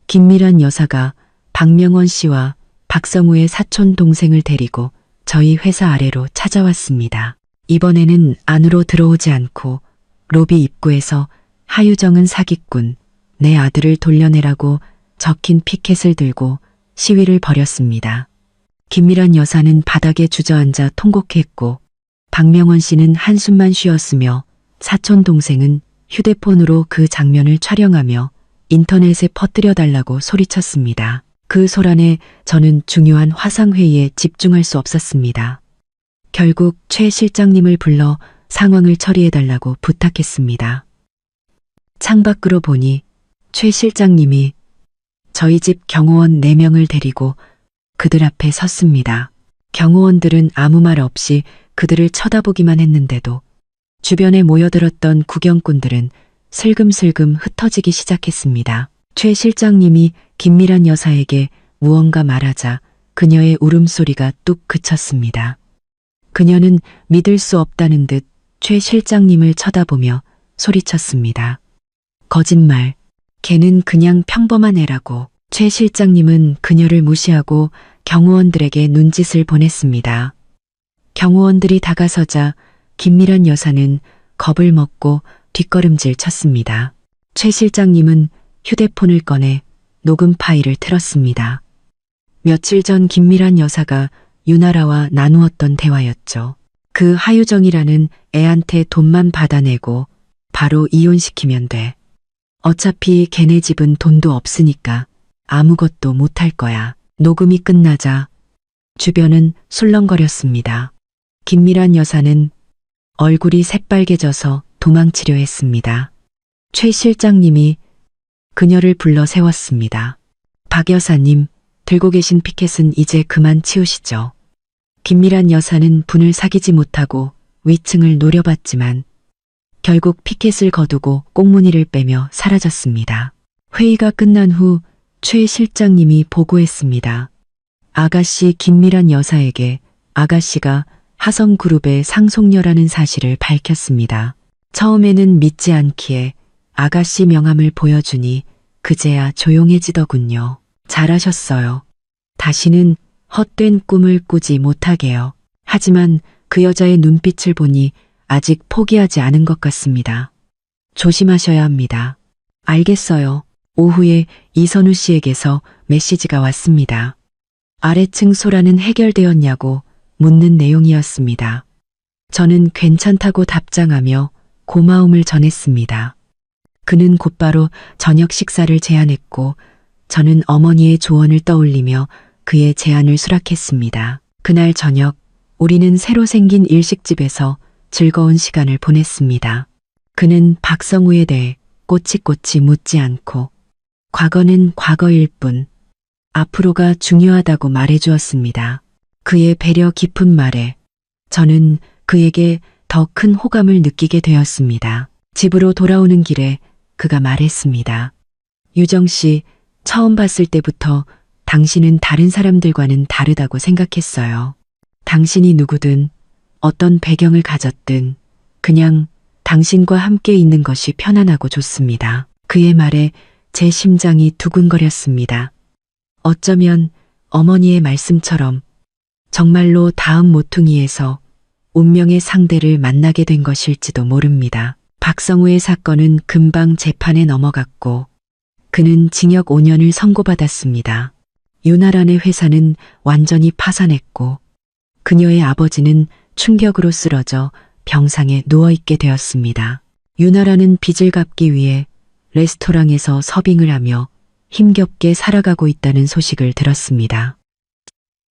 김미란 여사가 박명원 씨와 박성우의 사촌 동생을 데리고 저희 회사 아래로 찾아왔습니다. 이번에는 안으로 들어오지 않고 로비 입구에서 하유정은 사기꾼, 내 아들을 돌려내라고 적힌 피켓을 들고 시위를 벌였습니다. 김미란 여사는 바닥에 주저앉아 통곡했고 박명원 씨는 한숨만 쉬었으며 사촌 동생은 휴대폰으로 그 장면을 촬영하며 인터넷에 퍼뜨려달라고 소리쳤습니다. 그 소란에 저는 중요한 화상회의에 집중할 수 없었습니다. 결국 최 실장님을 불러 상황을 처리해달라고 부탁했습니다. 창밖으로 보니 최 실장님이 저희 집 경호원 4명을 데리고 그들 앞에 섰습니다. 경호원들은 아무 말 없이 그들을 쳐다보기만 했는데도 주변에 모여들었던 구경꾼들은 슬금슬금 흩어지기 시작했습니다. 최 실장님이 김미란 여사에게 무언가 말하자 그녀의 울음소리가 뚝 그쳤습니다. 그녀는 믿을 수 없다는 듯 최 실장님을 쳐다보며 소리쳤습니다. 거짓말. 걔는 그냥 평범한 애라고. 최 실장님은 그녀를 무시하고 경호원들에게 눈짓을 보냈습니다. 경호원들이 다가서자 김미란 여사는 겁을 먹고 뒷걸음질 쳤습니다. 최 실장님은 휴대폰을 꺼내 녹음 파일을 틀었습니다. 며칠 전 김미란 여사가 유나라와 나누었던 대화였죠. 그 하유정이라는 애한테 돈만 받아내고 바로 이혼시키면 돼. 어차피 걔네 집은 돈도 없으니까 아무것도 못할 거야. 녹음이 끝나자 주변은 술렁거렸습니다. 김미란 여사는 얼굴이 새빨개져서 도망치려 했습니다. 최 실장님이 그녀를 불러 세웠습니다. 박 여사님, 들고 계신 피켓은 이제 그만 치우시죠. 김미란 여사는 분을 사귀지 못하고 위층을 노려봤지만 결국 피켓을 거두고 꽁무니를 빼며 사라졌습니다. 회의가 끝난 후 최 실장님이 보고했습니다. 아가씨 김미란 여사에게 아가씨가 하성그룹의 상속녀라는 사실을 밝혔습니다. 처음에는 믿지 않기에 아가씨 명함을 보여주니 그제야 조용해지더군요. 잘하셨어요. 다시는 헛된 꿈을 꾸지 못하게요. 하지만 그 여자의 눈빛을 보니 아직 포기하지 않은 것 같습니다. 조심하셔야 합니다. 알겠어요. 오후에 이선우 씨에게서 메시지가 왔습니다. 아래층 소란은 해결되었냐고 묻는 내용이었습니다. 저는 괜찮다고 답장하며 고마움을 전했습니다. 그는 곧바로 저녁 식사를 제안했고 저는 어머니의 조언을 떠올리며 그의 제안을 수락했습니다. 그날 저녁 우리는 새로 생긴 일식집에서 즐거운 시간을 보냈습니다. 그는 박성우에 대해 꼬치꼬치 묻지 않고 과거는 과거일 뿐 앞으로가 중요하다고 말해주었습니다. 그의 배려 깊은 말에 저는 그에게 더 큰 호감을 느끼게 되었습니다. 집으로 돌아오는 길에 그가 말했습니다. 유정 씨, 처음 봤을 때부터 당신은 다른 사람들과는 다르다고 생각했어요. 당신이 누구든 어떤 배경을 가졌든 그냥 당신과 함께 있는 것이 편안하고 좋습니다. 그의 말에 제 심장이 두근거렸습니다. 어쩌면 어머니의 말씀처럼 정말로 다음 모퉁이에서 운명의 상대를 만나게 된 것일지도 모릅니다. 박성우의 사건은 금방 재판에 넘어갔고 그는 징역 5년을 선고받았습니다. 유나란의 회사는 완전히 파산했고 그녀의 아버지는 충격으로 쓰러져 병상에 누워있게 되었습니다. 유나란은 빚을 갚기 위해 레스토랑에서 서빙을 하며 힘겹게 살아가고 있다는 소식을 들었습니다.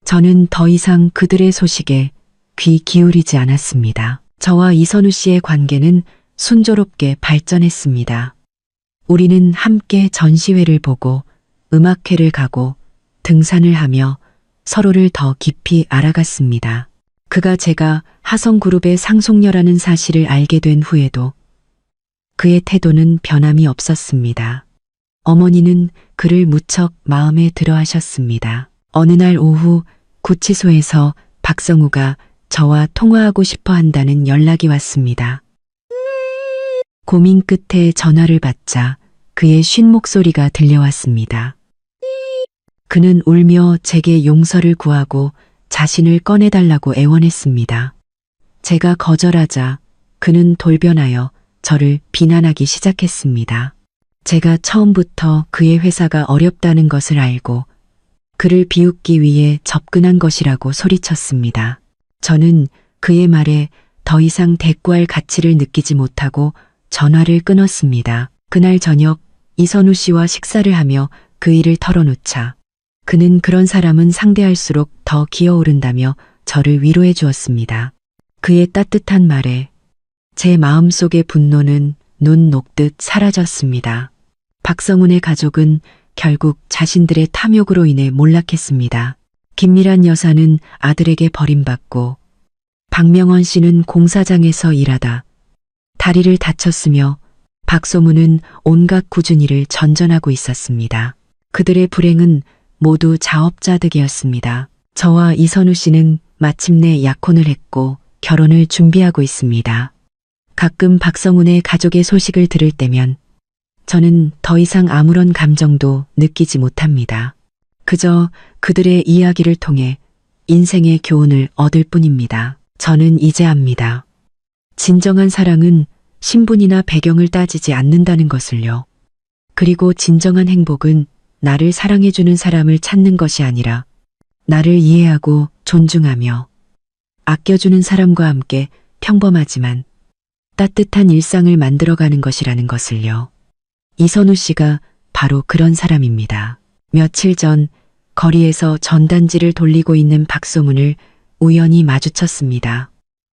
저는 더 이상 그들의 소식에 귀 기울이지 않았습니다. 저와 이선우 씨의 관계는 순조롭게 발전했습니다. 우리는 함께 전시회를 보고 음악회를 가고 등산을 하며 서로를 더 깊이 알아갔습니다. 그가 제가 하성그룹의 상속녀라는 사실을 알게 된 후에도 그의 태도는 변함이 없었습니다. 어머니는 그를 무척 마음에 들어 하셨습니다. 어느 날 오후 구치소에서 박성우가 저와 통화하고 싶어 한다는 연락이 왔습니다. 고민 끝에 전화를 받자 그의 쉰 목소리가 들려왔습니다. 그는 울며 제게 용서를 구하고 자신을 꺼내달라고 애원했습니다. 제가 거절하자 그는 돌변하여 저를 비난하기 시작했습니다. 제가 처음부터 그의 회사가 어렵다는 것을 알고 그를 비웃기 위해 접근한 것이라고 소리쳤습니다. 저는 그의 말에 더 이상 대꾸할 가치를 느끼지 못하고 전화를 끊었습니다. 그날 저녁 이선우 씨와 식사를 하며 그 일을 털어놓자 그는 그런 사람은 상대할수록 더 기어오른다며 저를 위로해 주었습니다. 그의 따뜻한 말에 제 마음속의 분노는 눈 녹듯 사라졌습니다. 박성훈의 가족은 결국 자신들의 탐욕으로 인해 몰락했습니다. 김미란 여사는 아들에게 버림받고 박명원 씨는 공사장에서 일하다 다리를 다쳤으며 박소문은 온갖 꾸준 일을 전전하고 있었습니다. 그들의 불행은 모두 자업자득이었습니다. 저와 이선우 씨는 마침내 약혼을 했고 결혼을 준비하고 있습니다. 가끔 박성훈의 가족의 소식을 들을 때면 저는 더 이상 아무런 감정도 느끼지 못합니다. 그저 그들의 이야기를 통해 인생의 교훈을 얻을 뿐입니다. 저는 이제 압니다. 진정한 사랑은 신분이나 배경을 따지지 않는다는 것을요. 그리고 진정한 행복은 나를 사랑해주는 사람을 찾는 것이 아니라 나를 이해하고 존중하며 아껴주는 사람과 함께 평범하지만 따뜻한 일상을 만들어가는 것이라는 것을요. 이선우 씨가 바로 그런 사람입니다. 며칠 전 거리에서 전단지를 돌리고 있는 박소문을 우연히 마주쳤습니다.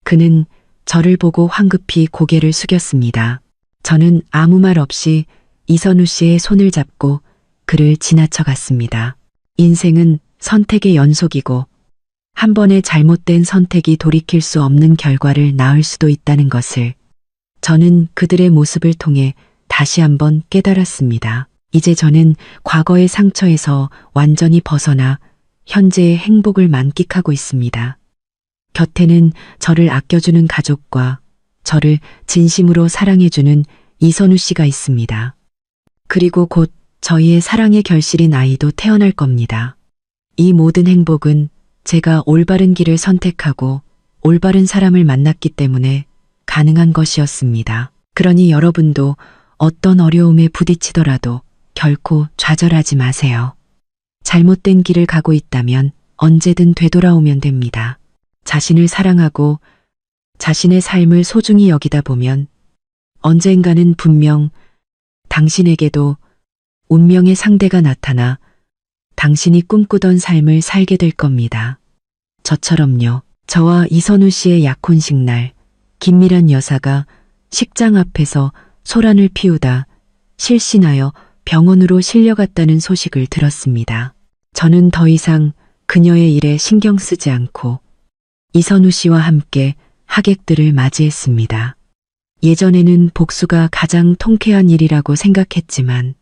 그는 저를 보고 황급히 고개를 숙였습니다. 저는 아무 말 없이 이선우 씨의 손을 잡고 그를 지나쳐갔습니다. 인생은 선택의 연속이고 한 번의 잘못된 선택이 돌이킬 수 없는 결과를 낳을 수도 있다는 것을 저는 그들의 모습을 통해 다시 한번 깨달았습니다. 이제 저는 과거의 상처에서 완전히 벗어나 현재의 행복을 만끽하고 있습니다. 곁에는 저를 아껴주는 가족과 저를 진심으로 사랑해주는 이선우 씨가 있습니다. 그리고 곧 저희의 사랑의 결실인 아이도 태어날 겁니다. 이 모든 행복은 제가 올바른 길을 선택하고 올바른 사람을 만났기 때문에 가능한 것이었습니다. 그러니 여러분도 어떤 어려움에 부딪히더라도 결코 좌절하지 마세요. 잘못된 길을 가고 있다면 언제든 되돌아오면 됩니다. 자신을 사랑하고 자신의 삶을 소중히 여기다 보면 언젠가는 분명 당신에게도 운명의 상대가 나타나 당신이 꿈꾸던 삶을 살게 될 겁니다. 저처럼요. 저와 이선우 씨의 약혼식 날 김미란 여사가 식장 앞에서 소란을 피우다 실신하여 병원으로 실려갔다는 소식을 들었습니다. 저는 더 이상 그녀의 일에 신경 쓰지 않고 이선우 씨와 함께 하객들을 맞이했습니다. 예전에는 복수가 가장 통쾌한 일이라고 생각했지만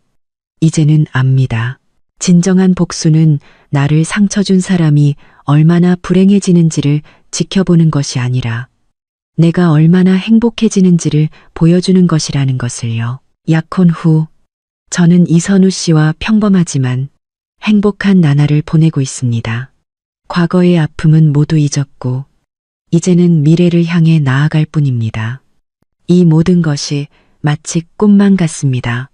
이제는 압니다. 진정한 복수는 나를 상처 준 사람이 얼마나 불행해지는지를 지켜보는 것이 아니라 내가 얼마나 행복해지는지를 보여주는 것이라는 것을요. 약혼 후 저는 이선우 씨와 평범하지만 행복한 나날을 보내고 있습니다. 과거의 아픔은 모두 잊었고 이제는 미래를 향해 나아갈 뿐입니다. 이 모든 것이 마치 꿈만 같습니다.